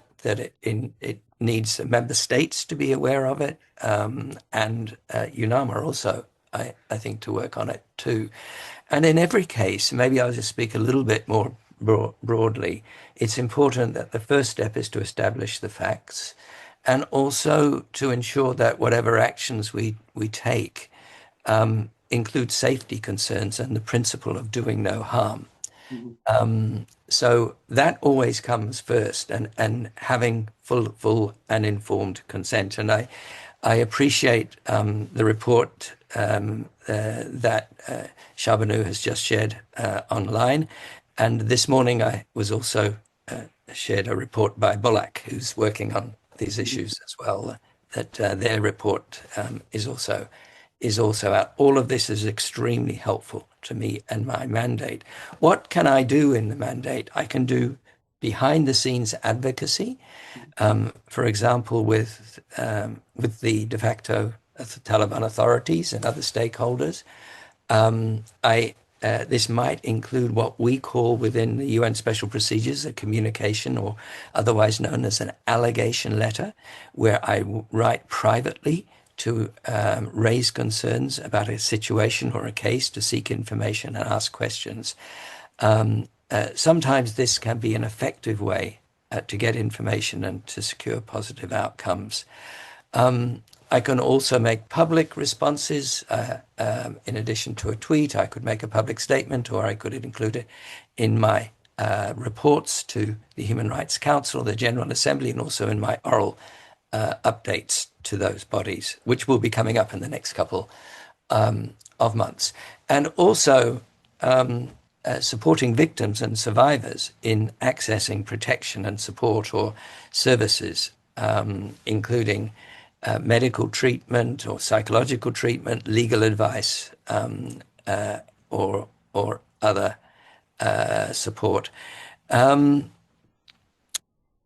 it needs member states to be aware of it, and UNAMA also, I think, to work on it too. And in every case, maybe I'll just speak a little bit more broadly. It's important that the first step is to establish the facts, and also to ensure that whatever actions we take include safety concerns and the principle of doing no harm. So that always comes first, and having full and informed consent. And I appreciate the report that Shabanu has just shared online. And this morning I was also shared a report by Bullock, who's working on these issues as well, that their report is also out. All of this is extremely helpful to me and my mandate. What can I do in the mandate? I can do behind the scenes advocacy, for example, with the de facto Taliban authorities and other stakeholders. This might include what we call within the UN special procedures a communication, or otherwise known as an allegation letter, where I write privately to raise concerns about a situation or a case, to seek information and ask questions. Sometimes this can be an effective way to get information and to secure positive outcomes. I can also make public responses. In addition to a tweet, I could make a public statement, or I could include it in my reports to the Human Rights Council, the General Assembly, and also in my oral updates to those bodies, which will be coming up in the next couple of months. And also supporting victims and survivors in accessing protection and support or services, including medical treatment or psychological treatment, legal advice, or other support.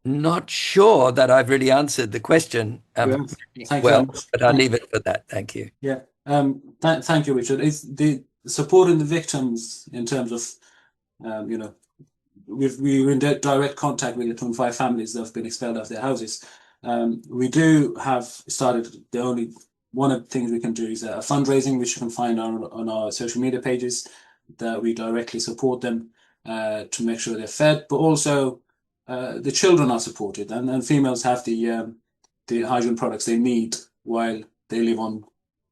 Not sure that I've really answered the question well, but I'll leave it for that. Thank you. Yeah. Thank you, Richard. It's the supporting the victims in terms of, we're in direct contact with the 25 families that have been expelled out of their houses. We do have started, one of the things we can do is a fundraising, which you can find on our social media pages, that we directly support them to make sure they're fed, but also the children are supported, and females have the hygiene products they need while they live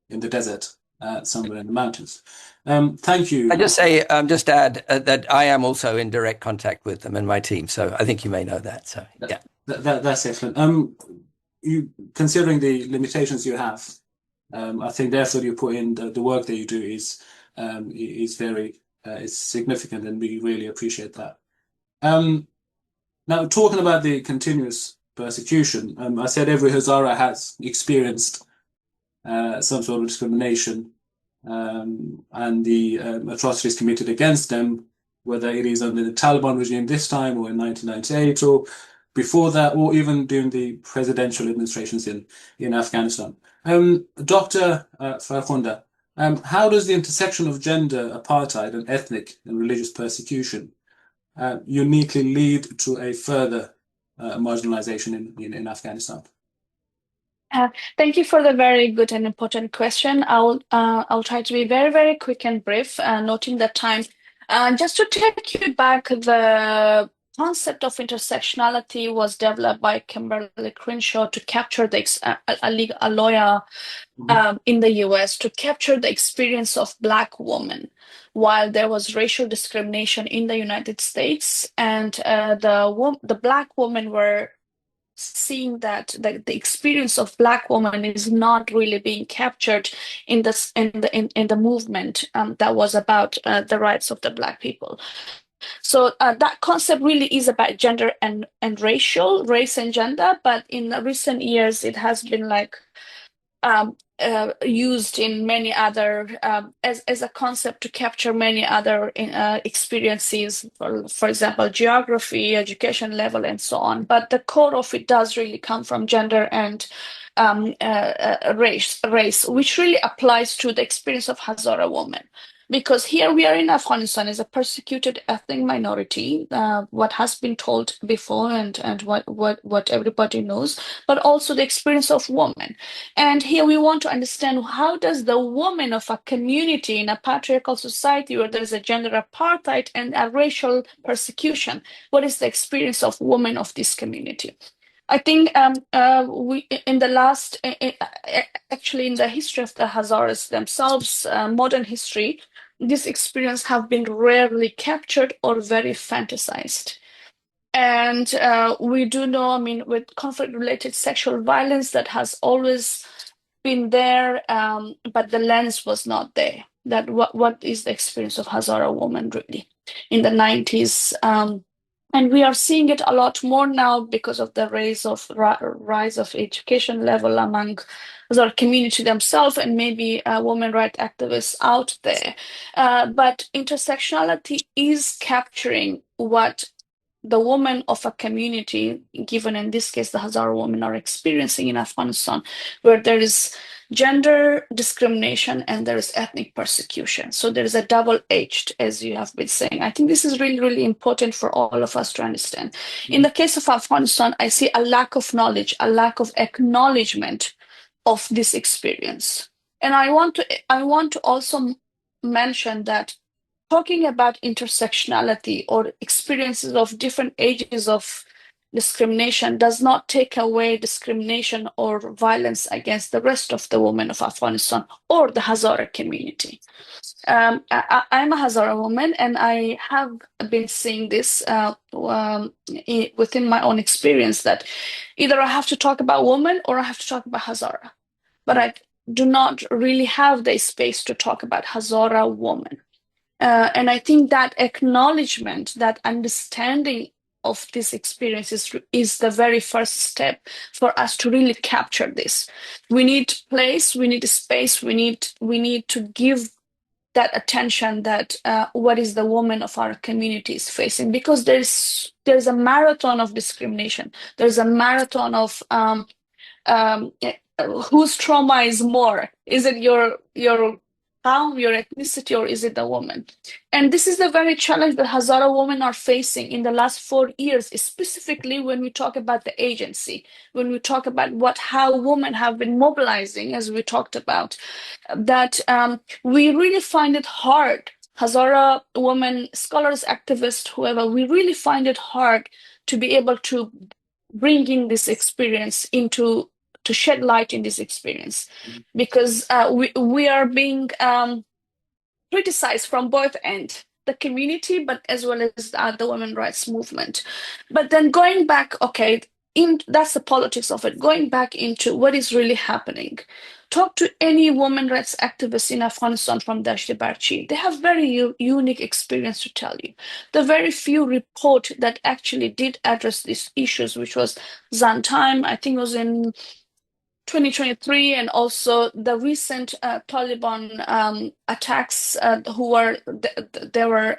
in the desert, somewhere in the mountains. Thank you. I just say, just add that I am also in direct contact with them and my team, so I think you may know that. So yeah. That's excellent. You considering the limitations you have, I think the effort you put in, the work that you do is very is significant, and we really appreciate that. Now, talking about the continuous persecution, I said every Hazara has experienced some sort of discrimination, and the atrocities committed against them, whether it is under the Taliban regime this time, or in 1998, or before that, or even during the presidential administrations in Afghanistan. Dr. Farkhunda, how does the intersection of gender, apartheid, and ethnic and religious persecution uniquely lead to a further marginalization in Afghanistan? Thank you for the very good and important question. I'll try to be very, very quick and brief, noting the time. Just to take you back, the concept of intersectionality was developed by Kimberly Crenshaw to capture a lawyer in the US, to capture the experience of Black women while there was racial discrimination in the United States, and the Black women were seeing that the experience of Black women is not really being captured in the movement that was about the rights of the Black people. So that concept really is about gender and race and gender, but in recent years it has been used in many other as a concept to capture many other experiences, for example, geography, education level, and so on. But the core of it does really come from gender and race, which really applies to the experience of Hazara women. Because here we are in Afghanistan as a persecuted ethnic minority, what has been told before and what everybody knows, but also the experience of women. And here we want to understand, how does the woman of a community in a patriarchal society where there's a gender apartheid and a racial persecution, what is the experience of women of this community? I think we in the last, actually in the history of the Hazaras themselves, modern history, this experience have been rarely captured or very fantasized. And we do know, I mean, with conflict-related sexual violence, that has always been there, but the lens was not there. That what is the experience of Hazara women really in the 90s? And we are seeing it a lot more now because of the rise of education level among our community themselves and maybe women rights activists out there. But intersectionality is capturing what the women of a community, given in this case the Hazara women, are experiencing in Afghanistan, where there is gender discrimination and there is ethnic persecution. So there is a double-edged, as you have been saying. I think this is really, really important for all of us to understand. In the case of Afghanistan, I see a lack of knowledge, a lack of acknowledgement of this experience. And I want to also mention that talking about intersectionality or experiences of different ages of discrimination does not take away discrimination or violence against the rest of the women of Afghanistan or the Hazara community. I'm a Hazara woman, and I have been seeing this within my own experience, that either I have to talk about women or I have to talk about Hazara. But I do not really have the space to talk about Hazara women. And I think that acknowledgement, that understanding of this experience is the very first step for us to really capture this. We need place, we need space, we need to give that attention, that what is the woman of our community is facing, because there's a marathon of discrimination. There's a marathon of whose trauma is more? Is it your your ethnicity, or is it the woman? And this is the very challenge that Hazara women are facing in the last 4 years, specifically when we talk about the agency, when we talk about how women have been mobilizing, as we talked about, that we really find it hard. Hazara women, scholars, activists, whoever, we really find it hard to be able to bring in this experience to shed light in this experience, because we are being criticized from both ends, the community, but as well as the women's rights movement. But then going back, okay, that's the politics of it. Going back into what is really happening. Talk to any women's rights activist in Afghanistan from Dashti, they have very unique experience to tell you. The very few report that actually did address these issues, which was Zantime, I think it was in 2023, and also the recent Taliban attacks, they were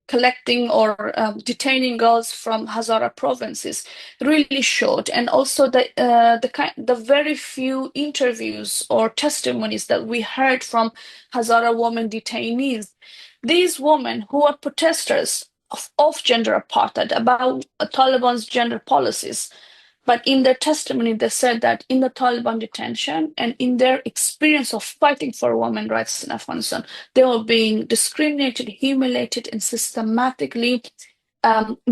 collecting or detaining girls from Hazara provinces, really showed. And also the very few interviews or testimonies that we heard from Hazara women detainees, these women who are protesters, of gender apartheid, about Taliban's gender policies. But in their testimony, they said that in the Taliban detention and in their experience of fighting for women's rights in Afghanistan, they were being discriminated, humiliated, and systematically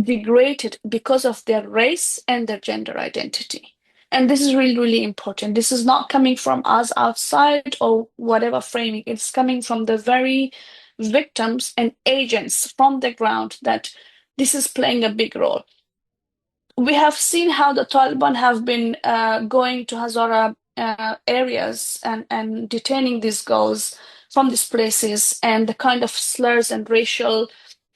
degraded because of their race and their gender identity. And this is really, really important. This is not coming from us outside or whatever framing. It's coming from the very victims and agents from the ground that this is playing a big role. We have seen how the Taliban have been going to Hazara areas and detaining these girls from these places, and the kind of slurs and racial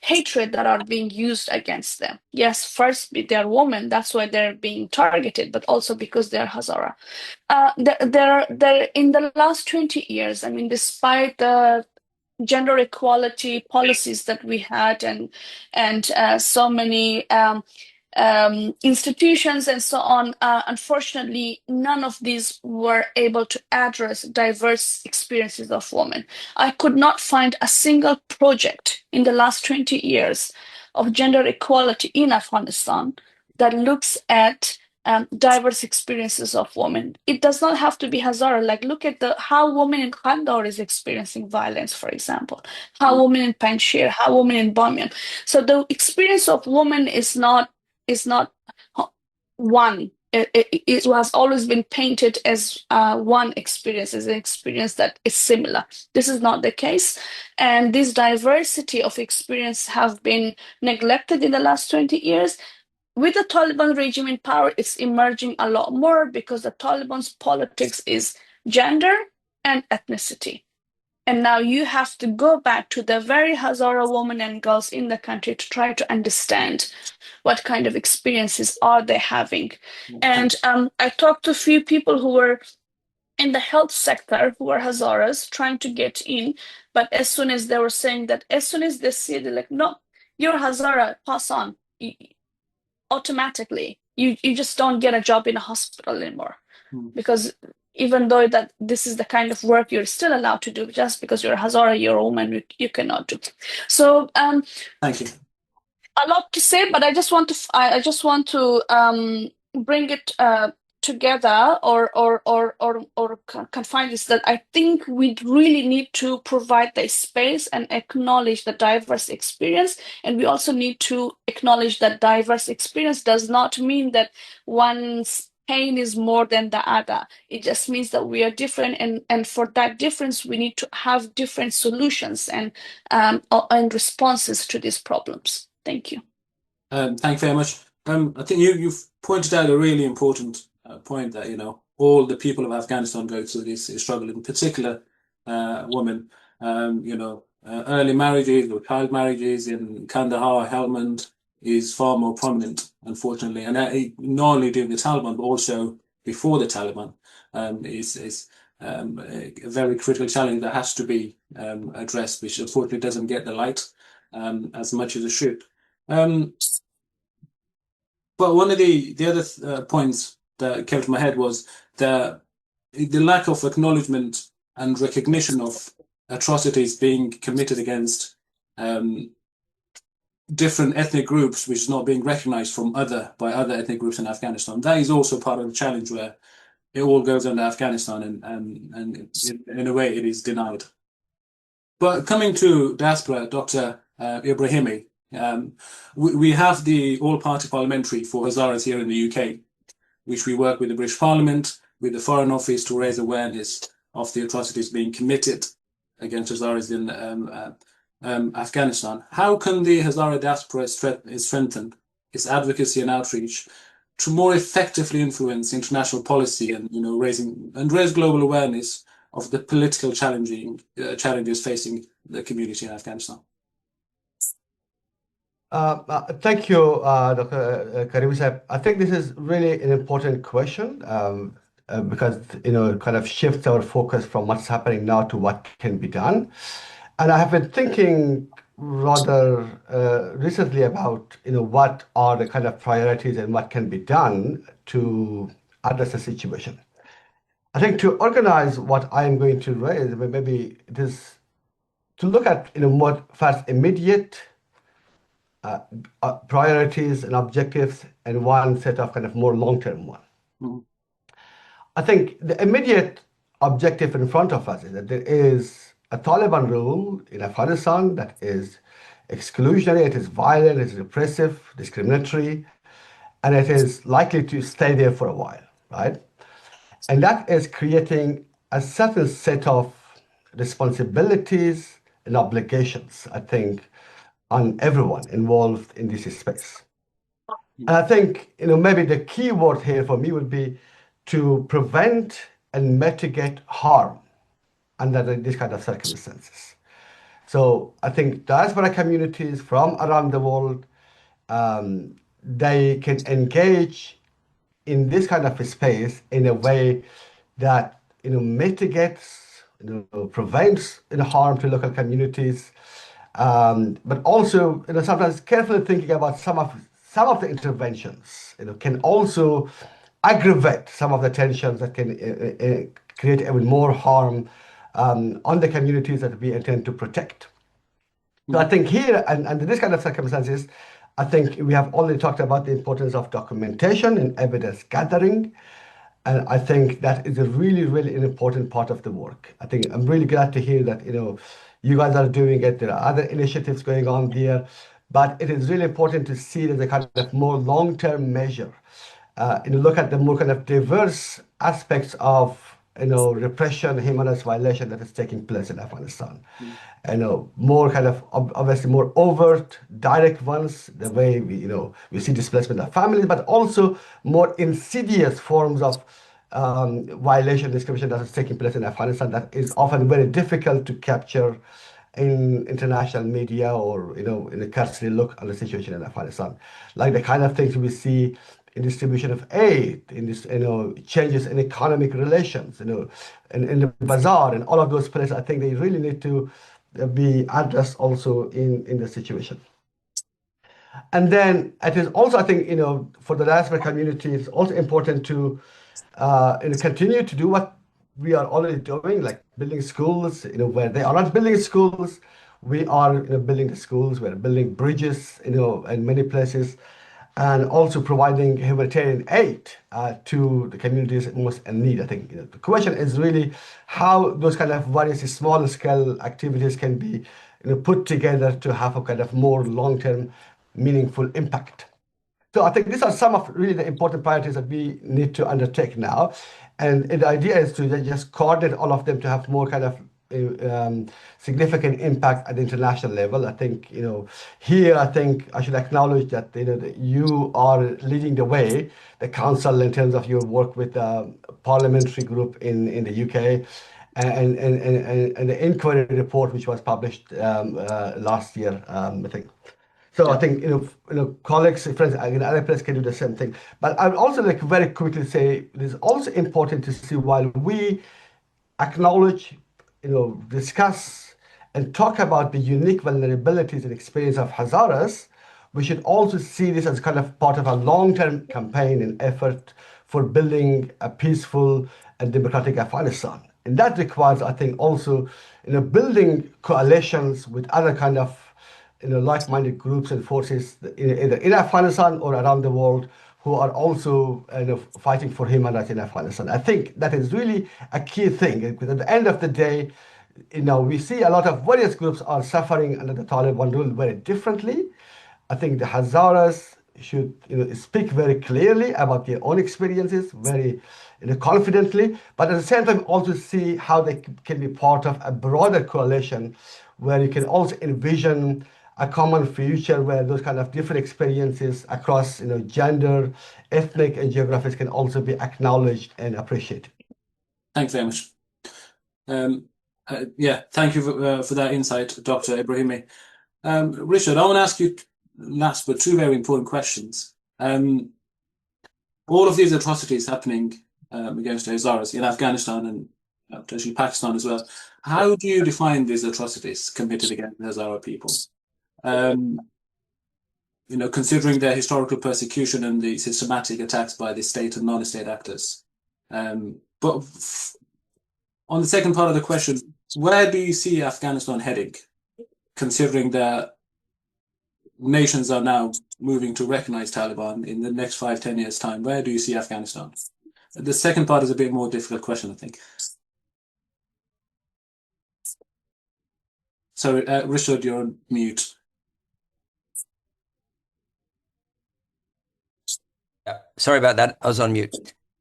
hatred that are being used against them. Yes, first they're women, that's why they're being targeted, but also because they're Hazara. There in the last 20 years, I mean, despite the gender equality policies that we had and so many institutions and so on, unfortunately, none of these were able to address diverse experiences of women. I could not find a single project in the last 20 years of gender equality in Afghanistan that looks at diverse experiences of women. It does not have to be Hazara. Like, look at how women in Kandahar is experiencing violence, for example, how women in Panjshir, how women in Bamyan. So the experience of women is not one. It has always been painted as one experience, as an experience that is similar. This is not the case. And this diversity of experience have been neglected in the last 20 years. With the Taliban regime in power, it's emerging a lot more because the Taliban's politics is gender and ethnicity. And now you have to go back to the very Hazara women and girls in the country to try to understand what kind of experiences are they having. And I talked to a few people who were in the health sector who are Hazaras trying to get in, but as soon as they were saying that, as soon as they see it, they're like, no, you're Hazara, pass on. Automatically, you just don't get a job in a hospital anymore. Because even though that this is the kind of work you're still allowed to do, just because you're a Hazara, you're a woman, you cannot do. So thank you. A lot to say, but I just want to bring it together or confine this, that I think we really need to provide the space and acknowledge the diverse experience, and we also need to acknowledge that diverse experience does not mean that one's pain is more than the other. It just means that we are different, and for that difference we need to have different solutions and responses to these problems. Thank you. Thank you very much. I think you've pointed out a really important point that, all the people of Afghanistan go through this struggle, in particular women. Early marriages or child marriages in Kandahar, Helmand is far more prominent, unfortunately, and not only during the Taliban but also before the Taliban is a very critical challenge that has to be addressed, which unfortunately doesn't get the light as much as it should. But one of the other points that came to my head was the lack of acknowledgement and recognition of atrocities being committed against different ethnic groups, which is not being recognized by other ethnic groups in Afghanistan. That is also part of the challenge, where it all goes under Afghanistan and in a way it is denied. But coming to diaspora, Dr. Ibrahimi, we have the All-Party Parliamentary for Hazaras here in the UK, which we work with the British Parliament, with the Foreign Office, to raise awareness of the atrocities being committed against Hazaras in Afghanistan. How can the Hazara diaspora strengthen its advocacy and outreach to more effectively influence international policy and raise global awareness of the political challenges facing the community in Afghanistan? Thank you, Dr. Karimi Saab. I think this is really an important question because it kind of shifts our focus from what's happening now to what can be done. And I have been thinking rather recently about what are the kind of priorities and what can be done to address the situation. I think to organize what I'm going to raise, maybe it is to look at more first immediate priorities and objectives and one set of kind of more long-term one. Mm. I think the immediate objective in front of us is that there is a Taliban rule in Afghanistan that is exclusionary, it is violent, it is repressive, discriminatory, and it is likely to stay there for a while, right? And that is creating a certain set of responsibilities and obligations, I think, on everyone involved in this space. And I think, maybe the key word here for me would be to prevent and mitigate harm under these kind of circumstances. So I think diaspora communities from around the world, they can engage in this kind of a space in a way that mitigates, prevents harm to local communities, but also sometimes carefully thinking about some of the interventions can also aggravate some of the tensions that can create even more harm on the communities that we intend to protect. So I think here, and under this kind of circumstances, I think we have already talked about the importance of documentation and evidence gathering. And I think that is a really, really an important part of the work. I think I'm really glad to hear that, you guys are doing it. There are other initiatives going on there, but it is really important to see it as a kind of more long-term measure. Look at the more kind of diverse aspects of repression, human rights violation that is taking place in Afghanistan. More kind of obviously more overt, direct ones, the way we see displacement of families, but also more insidious forms of violation, discrimination that is taking place in Afghanistan that is often very difficult to capture in international media or in a cursory look on the situation in Afghanistan, like the kind of things we see in distribution of aid, in this changes in economic relations, in the bazaar and all of those places. I think they really need to be addressed also in the situation. And then it is also, I think, for the diaspora community, it's also important to continue to do what we are already doing, like building schools, where they are not building schools, we are building the schools, we're building bridges, in many places, and also providing humanitarian aid to the communities most in need. I think the question is really how those kind of various small scale activities can be put together to have a kind of more long-term meaningful impact. So I think these are some of really the important priorities that we need to undertake now. And the idea is to just coordinate all of them to have more kind of significant impact at the international level. I think, here, I think I should acknowledge that, that you are leading the way, the council, in terms of your work with the parliamentary group in the UK and the inquiry report, which was published last year, I think. So I think colleagues, friends in other places can do the same thing. But I would also like very quickly say it is also important to see while we acknowledge, discuss and talk about the unique vulnerabilities and experience of Hazaras, we should also see this as kind of part of a long-term campaign and effort for building a peaceful and democratic Afghanistan. And that requires, I think, also building coalitions with other kind of like-minded groups and forces either in Afghanistan or around the world who are also fighting for human rights in Afghanistan. I think that is really a key thing, because at the end of the day, we see a lot of various groups are suffering under the Taliban rule very differently. I think the Hazaras should speak very clearly about their own experiences, very confidently, but at the same time also see how they can be part of a broader coalition where you can also envision a common future where those kind of different experiences across gender, ethnic, and geographies can also be acknowledged and appreciated. Thanks very much. Thank you for that insight, Dr. Ibrahimi. Richard, I want to ask you last but two very important questions. All of these atrocities happening against the Hazaras in Afghanistan and potentially Pakistan as well. How do you define these atrocities committed against the Hazara people? Considering their historical persecution and the systematic attacks by the state and non-state actors. But on the second part of the question, where do you see Afghanistan heading, considering the nations are now moving to recognize Taliban in the next 5-10 years' time, where do you see Afghanistan? The second part is a bit more difficult question, I think. So, Richard, you're on mute. Yeah, sorry about that. I was on mute.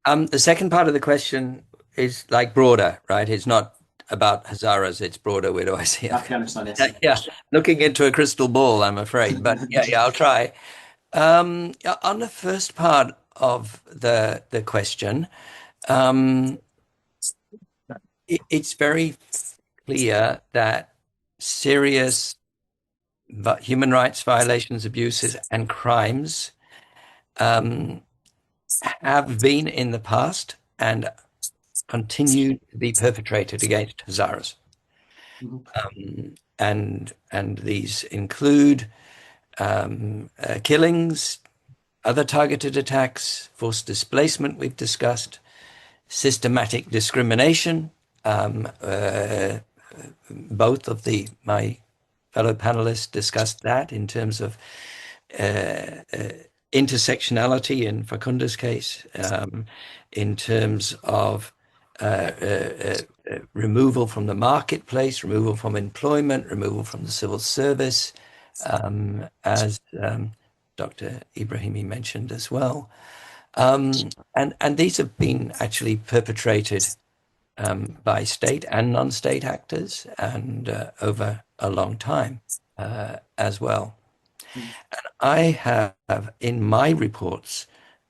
The second part of the question is like broader, right? It's not about Hazaras, it's broader. Where do I see Afghanistan, yes. Yeah, looking into a crystal ball, I'm afraid. But yeah, I'll try. Yeah, on the first part of the question, it's very clear that serious human rights violations, abuses, and crimes have been in the past and continue to be perpetrated against Hazaras. And these include killings, other targeted attacks, forced displacement we've discussed, systematic discrimination. Both of my fellow panelists discussed that in terms of intersectionality in Facunda's case, in terms of removal from the marketplace, removal from employment, removal from the civil service, as Dr. Ibrahimi mentioned as well. And these have been actually perpetrated by state and non-state actors and over a long time as well. And I have in my reports,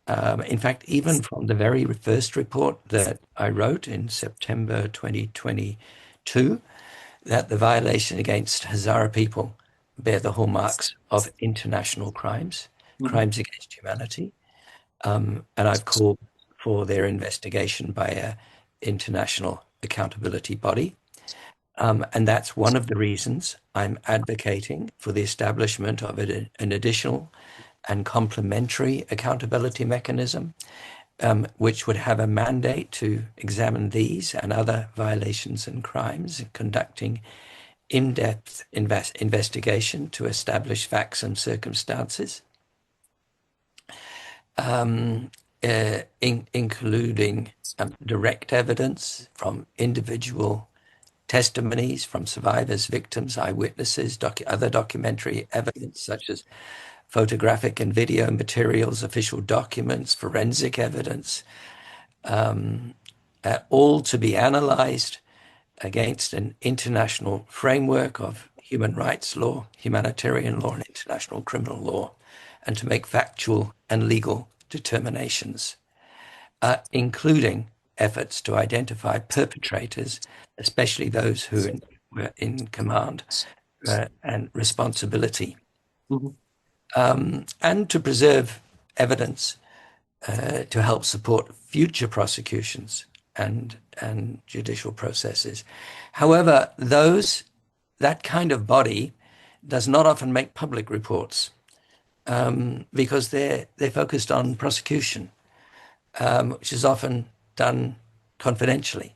in fact, even from the very first report that I wrote in September 2022, that the violation against Hazara people bear the hallmarks of international crimes, crimes against humanity. And I've called for their investigation by an international accountability body. And that's one of the reasons I'm advocating for the establishment of an additional and complementary accountability mechanism, which would have a mandate to examine these and other violations and crimes, conducting in-depth investigation to establish facts and circumstances, including direct evidence from individual testimonies from survivors, victims, eyewitnesses, other documentary evidence such as photographic and video materials, official documents, forensic evidence, all to be analyzed against an international framework of human rights law, humanitarian law, and international criminal law, and to make factual and legal determinations, including efforts to identify perpetrators, especially those who were in command and responsibility, and to preserve evidence to help support future prosecutions and judicial processes. However, that kind of body does not often make public reports because they're focused on prosecution, which is often done confidentially.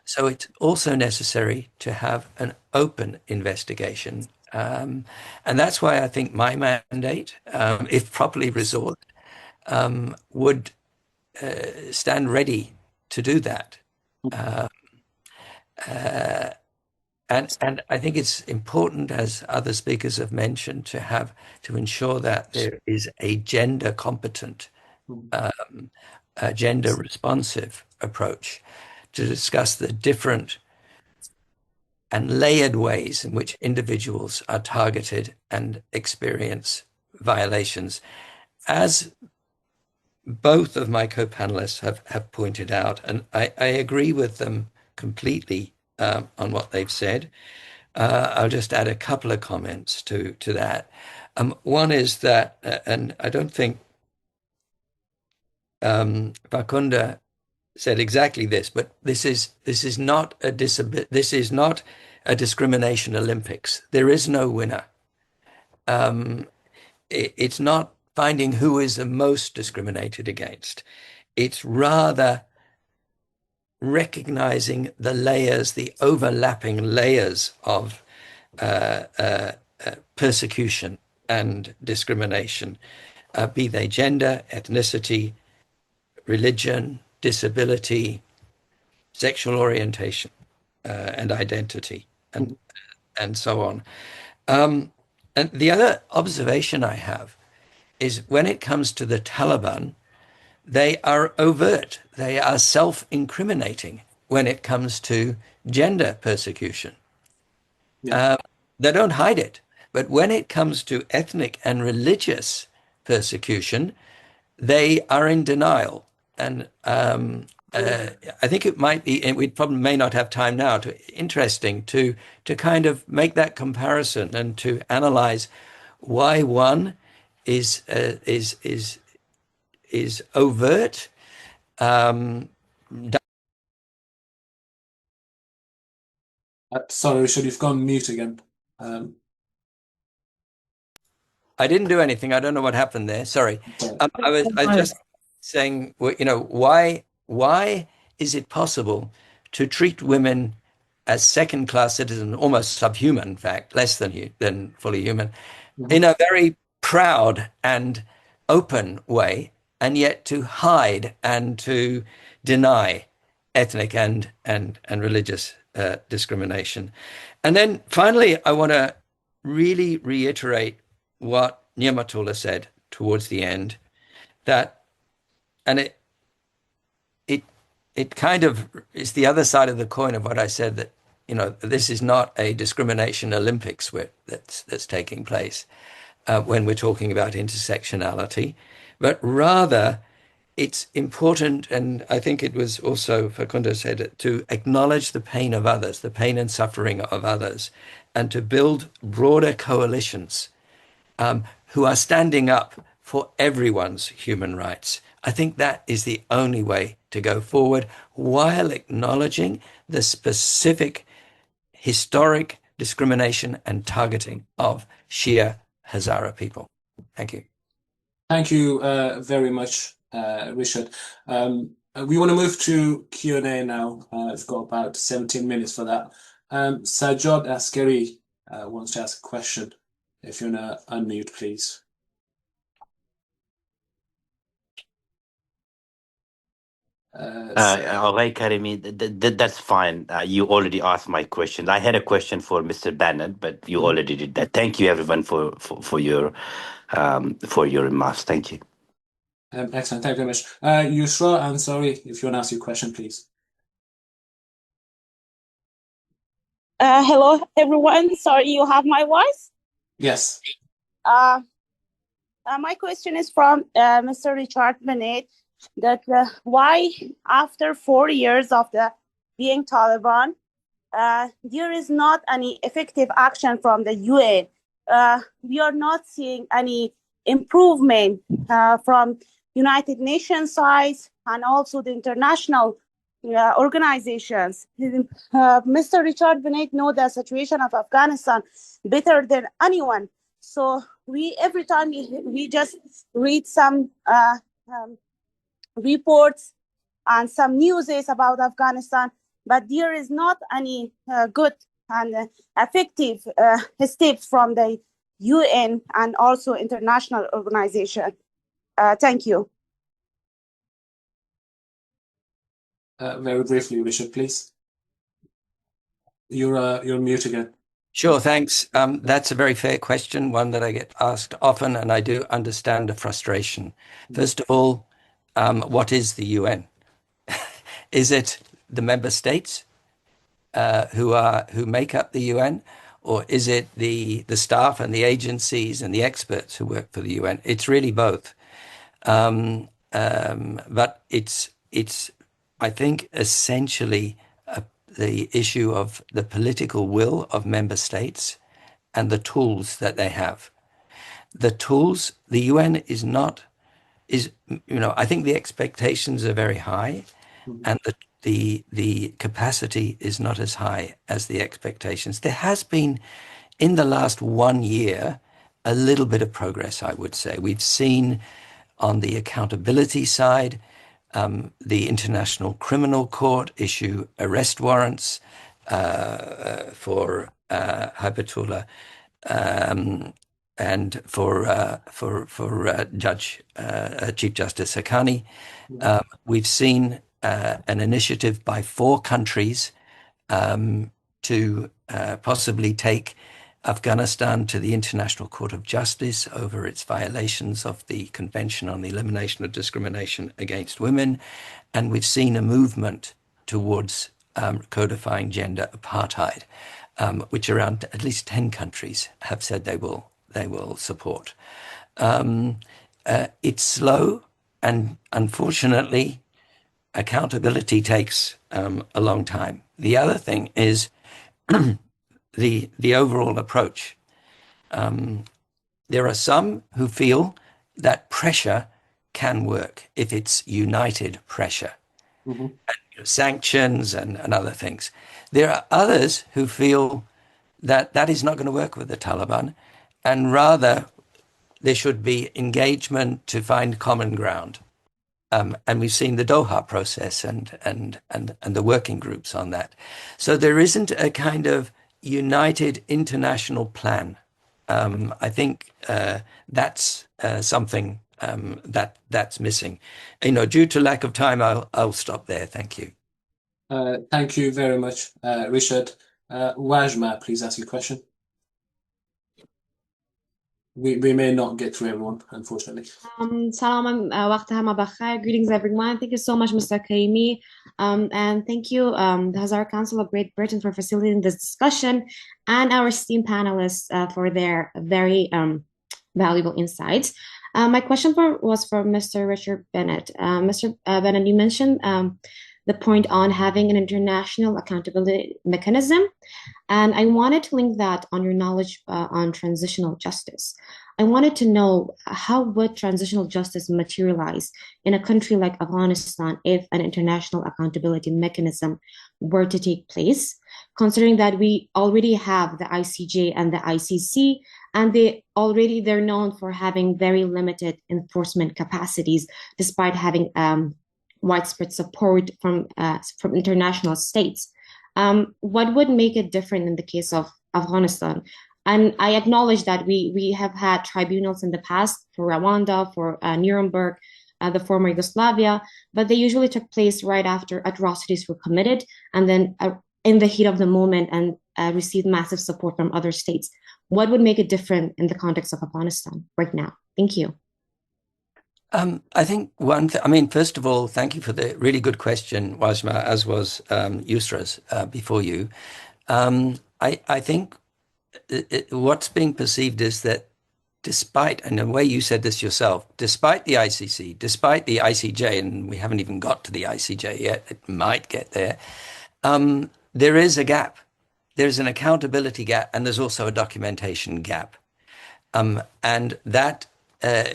So it's also necessary to have an open investigation. And that's why I think my mandate, if properly resourced, would stand ready to do that. And I think it's important, as other speakers have mentioned, to ensure that there is a gender competent, gender responsive approach to discuss the different and layered ways in which individuals are targeted and experience violations. As both of my co-panelists have pointed out, and I agree with them completely on what they've said. I'll just add a couple of comments to that. One is that, and I don't think Facunda said exactly this, but this is not a discrimination Olympics. There is no winner. It's not finding who is the most discriminated against. It's rather recognizing the layers, the overlapping layers of persecution and discrimination, be they gender, ethnicity, religion, disability, sexual orientation, and identity, and so on. And the other observation I have is when it comes to the Taliban, they are overt, they are self-incriminating when it comes to gender persecution. Yeah. They don't hide it. But when it comes to ethnic and religious persecution, they are in denial. And I think it might be, and we probably may not have time now, interesting to kind of make that comparison and to analyze why one is overt. Sorry, Richard, you've gone mute again. I didn't do anything. I don't know what happened there. Sorry. I was just saying, why is it possible to treat women as second-class citizens, almost subhuman, in fact, less than fully human, in a very proud and open way, and yet to hide and to deny ethnic and religious discrimination? And then finally, I want to really reiterate what Niamatullah said towards the end, that, and it kind of is the other side of the coin of what I said, that this is not a discrimination Olympics that's taking place when we're talking about intersectionality, but rather it's important, and I think it was also Facundo said it, to acknowledge the pain of others, the pain and suffering of others, and to build broader coalitions who are standing up for everyone's human rights. I think that is the only way to go forward, while acknowledging the specific historic discrimination and targeting of Shia Hazara people. Thank you. Thank you very much, Richard. We want to move to Q&A now. I've got about 17 minutes for that. Sajjad Askari wants to ask a question. If you want to unmute, please. All right, Karimi, that's fine. You already asked my question. I had a question for Mr. Bennett, but you already did that. Thank you, everyone, for your remarks. Thank you. Excellent. Thank you very much. Yusra Ansari, if you want to ask your question, please. Hello, everyone. Sorry, you have my voice? Yes. My question is from Mr. Richard Bennett, that why after 4 years of being Taliban, there is not any effective action from the UN. We are not seeing any improvement from United Nations side and also the international organizations. Mr. Richard Bennett knows the situation of Afghanistan better than anyone. So every time we just read some reports and some news about Afghanistan, but there is not any good and effective steps from the UN and also international organization. Thank you. Very briefly, Richard, please. You're mute again. Sure, thanks. That's a very fair question, one that I get asked often, and I do understand the frustration. First of all, what is the UN? Is it the member states who make up the UN, or is it the staff and the agencies and the experts who work for the UN? It's really both. But it's I think essentially the issue of the political will of member states and the tools that they have. The tools, the UN is not, I think the expectations are very high, and the capacity is not as high as the expectations. There has been, in the last 1 year, a little bit of progress, I would say. We've seen on the accountability side, the International Criminal Court issue arrest warrants for Hibatullah and for Chief Justice Haqqani. We've seen an initiative by 4 countries to possibly take Afghanistan to the International Court of Justice over its violations of the Convention on the Elimination of Discrimination Against Women. And we've seen a movement towards codifying gender apartheid, which around at least 10 countries have said they will support. It's slow, and unfortunately, accountability takes a long time. The other thing is the overall approach. There are some who feel that pressure can work if it's united pressure, sanctions and other things. There are others who feel that that is not going to work with the Taliban, and rather there should be engagement to find common ground. And we've seen the Doha process and the working groups on that. So there isn't a kind of united international plan. I think that's something that's missing. Due to lack of time, I'll stop there. Thank you. Thank you very much, Richard. Wajma, please ask your question. We may not get to everyone, unfortunately. Salam waqtaha ma bakhair. Greetings, everyone. Thank you so much, Mr. Karimi. And thank you, the Hazara Council of Great Britain, for facilitating this discussion, and our esteemed panelists for their very valuable insights. My question was for Mr. Richard Bennett. Mr. Bennett, you mentioned the point on having an international accountability mechanism. And I wanted to link that on your knowledge on transitional justice. I wanted to know, how would transitional justice materialize in a country like Afghanistan if an international accountability mechanism were to take place, considering that we already have the ICJ and the ICC, and they're known for having very limited enforcement capacities, despite having widespread support from international states. What would make it different in the case of Afghanistan? And I acknowledge that we have had tribunals in the past for Rwanda, for Nuremberg, the former Yugoslavia, but they usually took place right after atrocities were committed, and then in the heat of the moment, and received massive support from other states. What would make it different in the context of Afghanistan right now? Thank you. I think first of all, thank you for the really good question, Wajma, as was Yusra's before you. I think what's being perceived is that despite, and the way you said this yourself, despite the ICC, despite the ICJ, and we haven't even got to the ICJ yet, it might get there, there is a gap. There's an accountability gap, and there's also a documentation gap. And that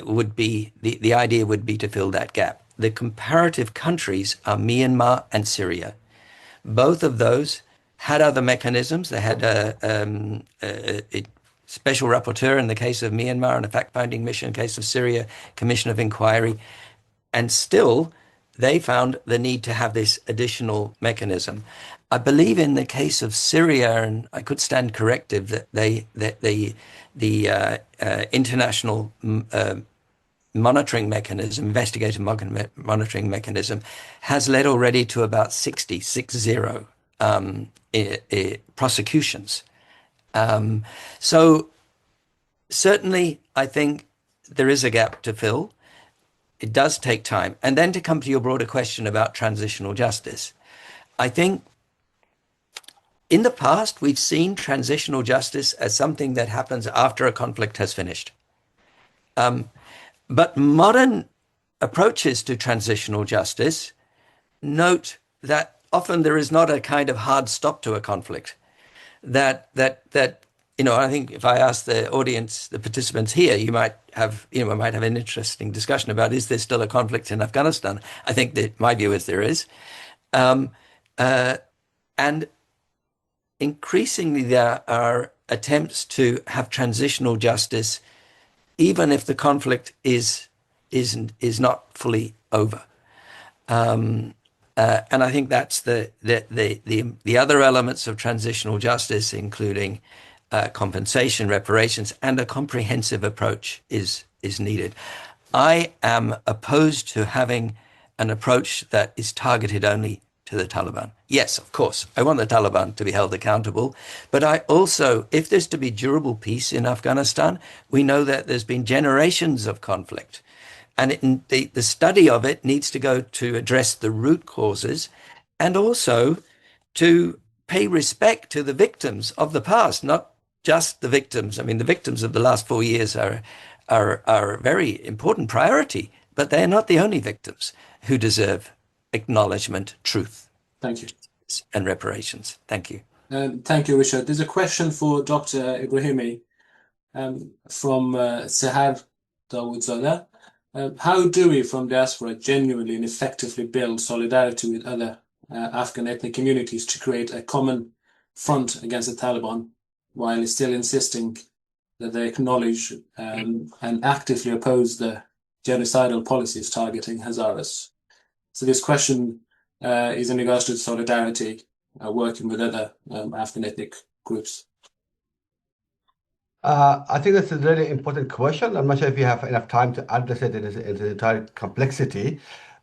would be, the idea would be to fill that gap. The comparative countries are Myanmar and Syria. Both of those had other mechanisms. They had a special rapporteur in the case of Myanmar and a fact-finding mission in the case of Syria, commission of inquiry. And still, they found the need to have this additional mechanism. I believe in the case of Syria, and I could stand corrected, that the international monitoring mechanism, investigative monitoring mechanism, has led already to about 60 prosecutions. So certainly, I think there is a gap to fill. It does take time. And then to come to your broader question about transitional justice, I think in the past, we've seen transitional justice as something that happens after a conflict has finished. But modern approaches to transitional justice note that often there is not a kind of hard stop to a conflict. That I think if I ask the audience, the participants here, you might have an interesting discussion about, is there still a conflict in Afghanistan? I think that my view is there is. And increasingly, there are attempts to have transitional justice, even if the conflict is not fully over. And I think that's the other elements of transitional justice, including compensation, reparations, and a comprehensive approach is needed. I am opposed to having an approach that is targeted only to the Taliban. Yes, of course, I want the Taliban to be held accountable, but I also, if there's to be durable peace in Afghanistan, we know that there's been generations of conflict, and the study of it needs to go to address the root causes and also to pay respect to the victims of the past, not just the victims. I mean, the victims of the last 4 years are a very important priority, but they're not the only victims who deserve acknowledgement, truth. Thank you. And reparations. Thank you. Thank you, Richard. There's a question for Dr. Ibrahimi from Sehar Dawoodzadeh. How do we from diaspora genuinely and effectively build solidarity with other Afghan ethnic communities to create a common front against the Taliban while still insisting that they acknowledge and actively oppose the genocidal policies targeting Hazaras? So this question is in regards to solidarity, working with other Afghan ethnic groups. I think that's a really important question. I'm not sure if you have enough time to address it in its entire complexity,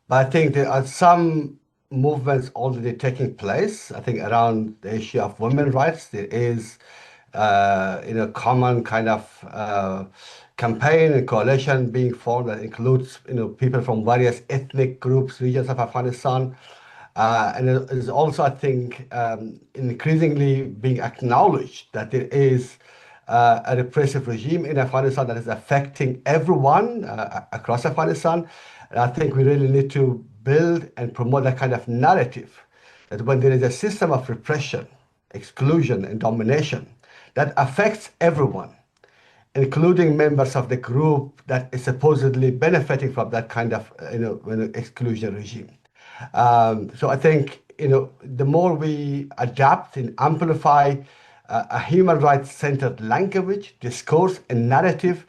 but I think there are some movements already taking place. I think around the issue of women's rights, there is common kind of campaign and coalition being formed that includes people from various ethnic groups, regions of Afghanistan. And it is also, I think, increasingly being acknowledged that there is a repressive regime in Afghanistan that is affecting everyone across Afghanistan. And I think we really need to build and promote that kind of narrative that when there is a system of repression, exclusion, and domination that affects everyone, including members of the group that is supposedly benefiting from that kind of exclusion regime. So I think the more we adapt and amplify a human rights centered language, discourse, and narrative,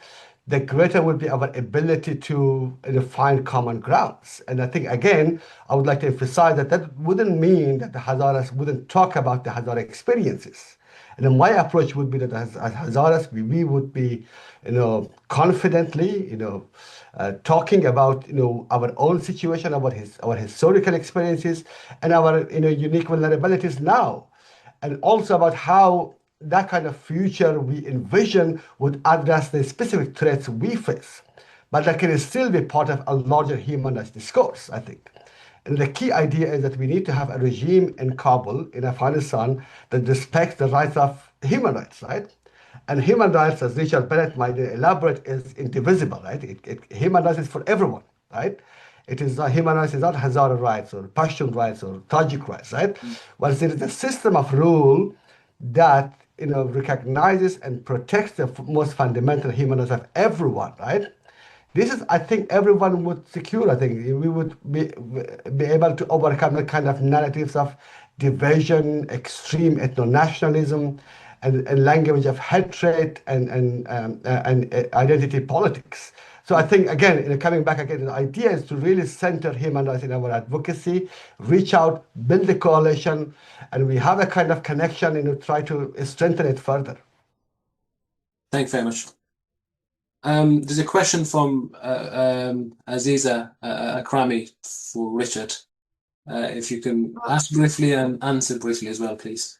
the greater will be our ability to find common grounds. And I think, again, I would like to emphasize that that wouldn't mean that the Hazaras wouldn't talk about the Hazara experiences. And then my approach would be that as Hazaras, we would be, confidently, talking about, our own situation, about our historical experiences, and our, unique vulnerabilities now, and also about how that kind of future we envision would address the specific threats we face, but that can still be part of a larger human rights discourse, I think. And the key idea is that we need to have a regime in Kabul, in Afghanistan, that respects the rights of human rights, right? And human rights, as Richard Bennett might elaborate, is indivisible, right? Human rights is for everyone, right? It is human rights is not Hazara rights or Pashtun rights or Tajik rights, right? But there is a system of rule that recognizes and protects the most fundamental human rights of everyone, right? This is, I think, everyone would secure. I think we would be able to overcome the kind of narratives of division, extreme ethno-nationalism, and language of hatred and identity politics. So I think, again, coming back again, the idea is to really center human rights in our advocacy, reach out, build a coalition, and we have a kind of connection and try to strengthen it further. Thank you very much. There's a question from Aziza Akrami for Richard. If you can ask briefly and answer briefly as well, please.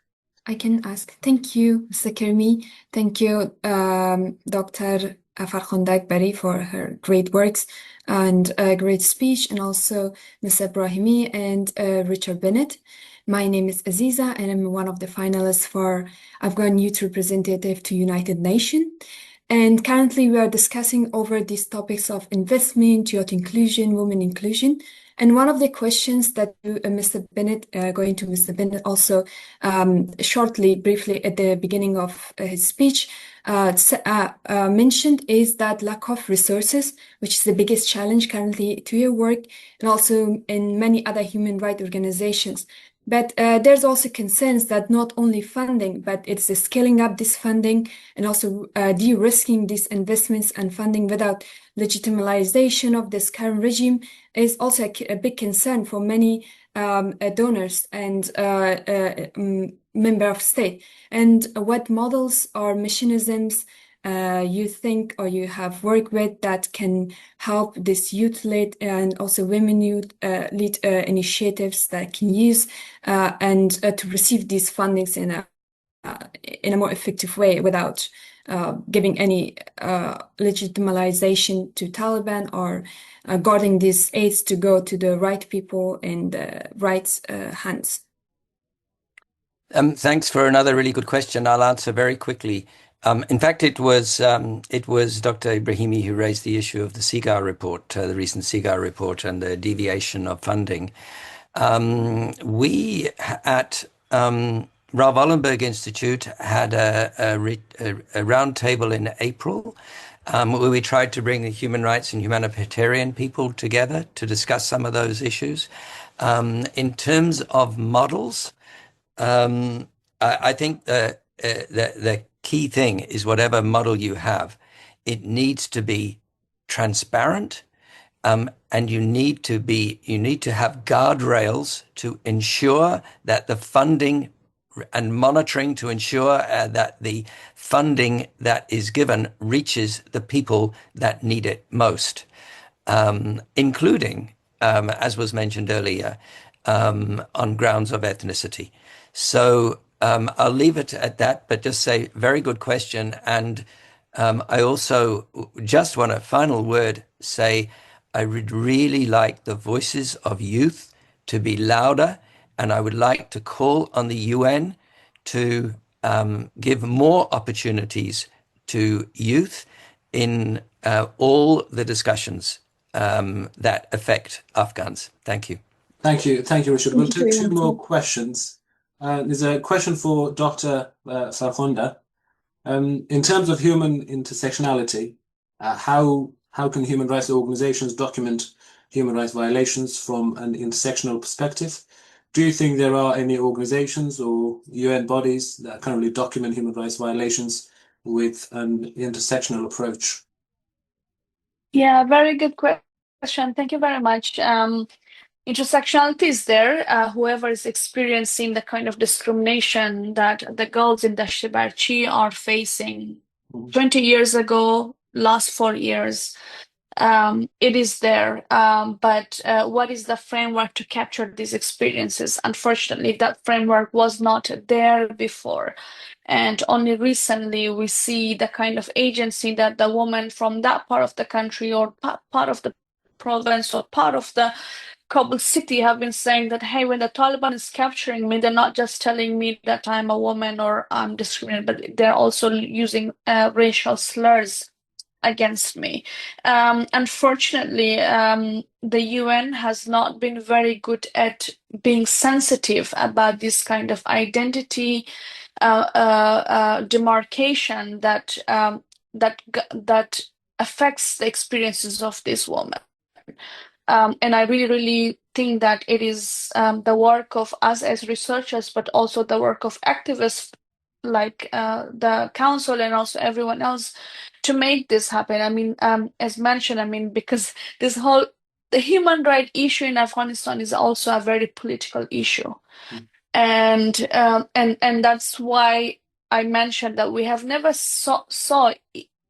I can ask. Thank you, Mr. Karimi. Thank you, Dr. Farkhunda Akbari, for her great works and a great speech, and also Mr. Ibrahimi and Richard Bennett. My name is Aziza, and I'm one of the finalists for Afghan Youth Representative to United Nations. And currently we are discussing over these topics of investment, youth inclusion, women inclusion. And one of the questions that Mr. Bennett, going to Mr. Bennett also shortly, briefly at the beginning of his speech, mentioned is that lack of resources, which is the biggest challenge currently to your work, and also in many other human rights organizations. But there's also concerns that not only funding, but it's the scaling up this funding and also de-risking these investments and funding without legitimization of this current regime is also a big concern for many donors and member of state, and what models or mechanisms you think or you have worked with that can help this youth-led and also women-led initiatives that can use and to receive these fundings in a more effective way without giving any legitimization to Taliban or guarding these aids to go to the right people in the right hands. Thanks for another really good question. I'll answer very quickly. In fact, it was Dr. Ibrahimi who raised the issue of the CIGAR report, the recent CIGAR report, and the deviation of funding. We at Raoul Wallenberg Institute had a roundtable in April where we tried to bring the human rights and humanitarian people together to discuss some of those issues. In terms of models, I think the key thing is whatever model you have, it needs to be transparent, and you need to have guardrails to ensure that the funding and monitoring to ensure that the funding that is given reaches the people that need it most, including, as was mentioned earlier, on grounds of ethnicity. So I'll leave it at that, but just say very good question. And I also just want a final word, say I would really like the voices of youth to be louder, and I would like to call on the UN to give more opportunities to youth in all the discussions that affect Afghans. Thank you. Thank you, Richard. We'll take two more questions. There's a question for Dr. Farkhunda. In terms of human intersectionality, how can human rights organizations document human rights violations from an intersectional perspective? Do you think there are any organizations or UN bodies that currently document human rights violations with an intersectional approach? Yeah, very good question. Thank you very much. Intersectionality is there. Whoever is experiencing the kind of discrimination that the girls in Dashtibarchi are facing 20 years ago, last 4 years, it is there. But what is the framework to capture these experiences? Unfortunately, that framework was not there before. And only recently we see the kind of agency that the woman from that part of the country or part of the province or part of the Kabul city have been saying that, hey, when the Taliban is capturing me, they're not just telling me that I'm a woman or I'm discriminated, but they're also using racial slurs against me. Unfortunately, the UN has not been very good at being sensitive about this kind of identity demarcation that affects the experiences of this woman. And I really think that it is the work of us as researchers, but also the work of activists like the council and also everyone else to make this happen. I mean, as mentioned, I mean, because the human rights issue in Afghanistan is also a very political issue. And that's why I mentioned that we have never saw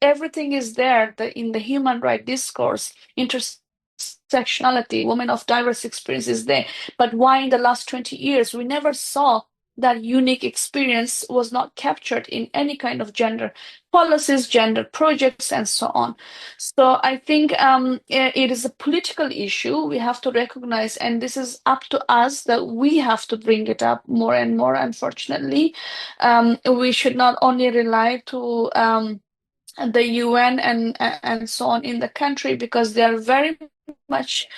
everything is there in the human rights discourse, intersectionality, women of diverse experiences there. But why in the last 20 years we never saw that unique experience was not captured in any kind of gender policies, gender projects, and so on. So I think it is a political issue we have to recognize, and this is up to us that we have to bring it up more and more. Unfortunately, we should not only rely to the UN and so on in the country, because they are very much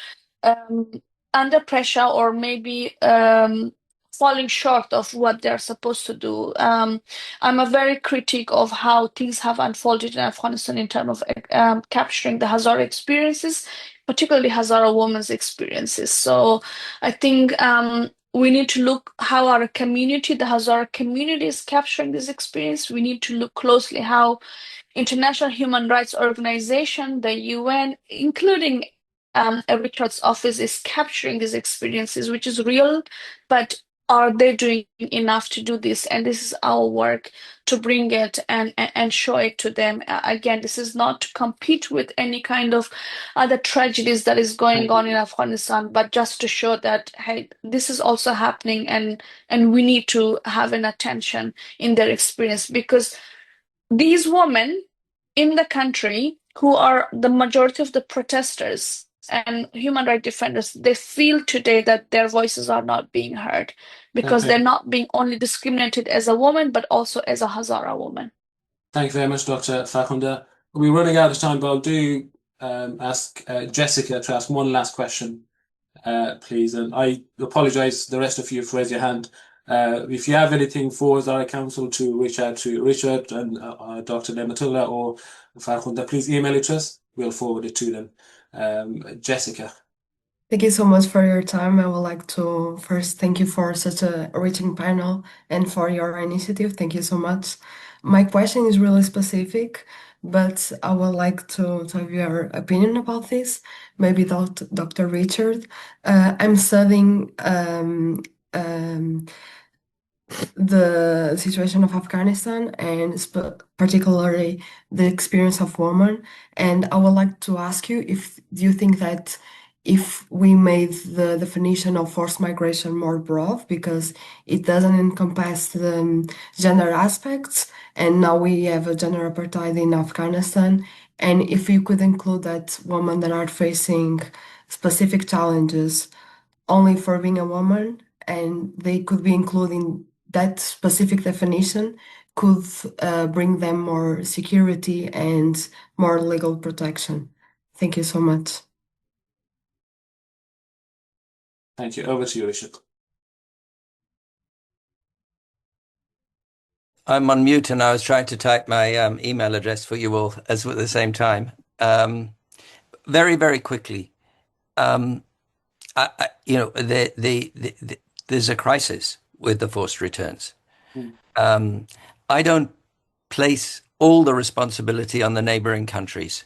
under pressure or maybe falling short of what they're supposed to do. I'm a very critic of how things have unfolded in Afghanistan in terms of capturing the Hazara experiences, particularly Hazara women's experiences. So I think we need to look how our community, the Hazara community, is capturing this experience. We need to look closely how international human rights organization, the UN, including Richard's office is capturing these experiences, which is real, but are they doing enough to do this? And this is our work to bring it and show it to them. Again, this is not to compete with any kind of other tragedies that is going on in Afghanistan, but just to show that, hey, this is also happening, and we need to have an attention in their experience, because these women in the country who are the majority of the protesters and human rights defenders, they feel today that their voices are not being heard because they're not being only discriminated as a woman, but also as a Hazara woman. Thank you very much, Dr. Farkhunda. We're running out of time, but I'll do ask Jessica to ask one last question, please. And I apologize, the rest of you, for raising your hand. If you have anything for Hazara Council to reach out to Richard and Dr. Nematullah or Farkhunda, please email it to us. We'll forward it to them. Jessica. Thank you so much for your time. I would like to first thank you for such a enriching panel and for your initiative. Thank you so much. My question is really specific, but I would like to have your opinion about this. Maybe Dr. Richard. I'm studying the situation of Afghanistan and particularly the experience of women. And I would like to ask you do you think that if we made the definition of forced migration more broad, because it doesn't encompass the gender aspects, and now we have a gender apartheid in Afghanistan, and if you could include that women that are facing specific challenges only for being a woman, and they could be including that specific definition, could bring them more security and more legal protection. Thank you so much. Thank you. Over to you, Richard. I'm on mute and I was trying to type my email address for you all at the same time. Very, very quickly. There's a crisis with the forced returns. I don't place all the responsibility on the neighboring countries.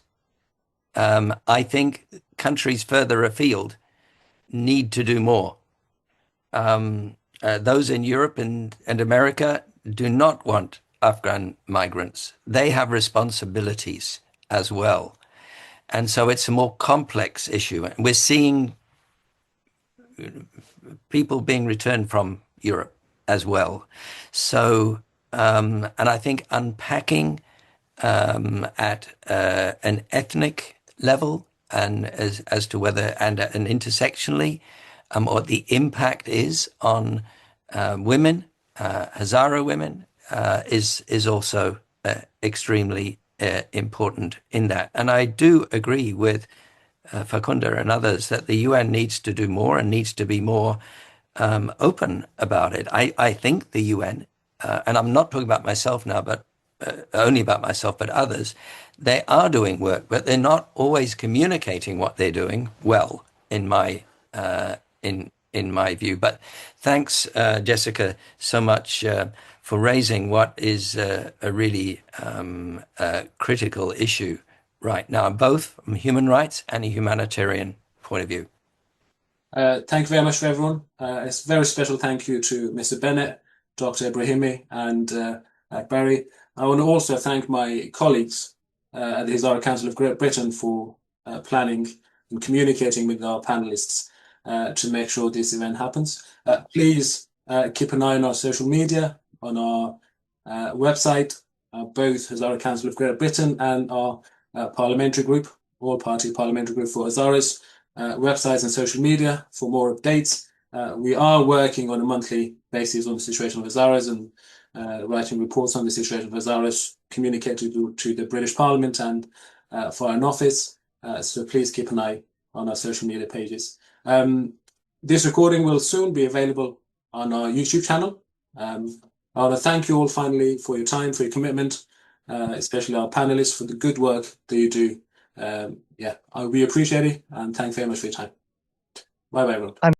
I think countries further afield need to do more. Those in Europe and America do not want Afghan migrants. They have responsibilities as well. And so it's a more complex issue. We're seeing people being returned from Europe as well. So, and I think unpacking at an ethnic level and as to whether and intersectionally what the impact is on women, Hazara women, is also extremely important in that. And I do agree with Farkhunda and others that the UN needs to do more and needs to be more open about it. I think the UN, and I'm not talking about myself now, but only about myself, but others, they are doing work, but they're not always communicating what they're doing well, in my view. But thanks, Jessica, so much for raising what is a really critical issue right now, both from human rights and a humanitarian point of view. Thank you very much for everyone. A very special thank you to Mr. Bennett, Dr. Ibrahimi, and Barry. I want to also thank my colleagues at the Hazara Council of Great Britain for planning and communicating with our panelists to make sure this event happens. Please keep an eye on our social media, on our website, both Hazara Council of Great Britain and our parliamentary group, All-Party Parliamentary Group for Hazaras, websites and social media for more updates. We are working on a monthly basis on the situation of Hazaras and writing reports on the situation of Hazaras, communicated to the British Parliament and Foreign Office. So please keep an eye on our social media pages. This recording will soon be available on our YouTube channel. I want to thank you all finally for your time, for your commitment, especially our panelists for the good work that you do. We appreciate it, and thanks very much for your time. Bye bye, everyone.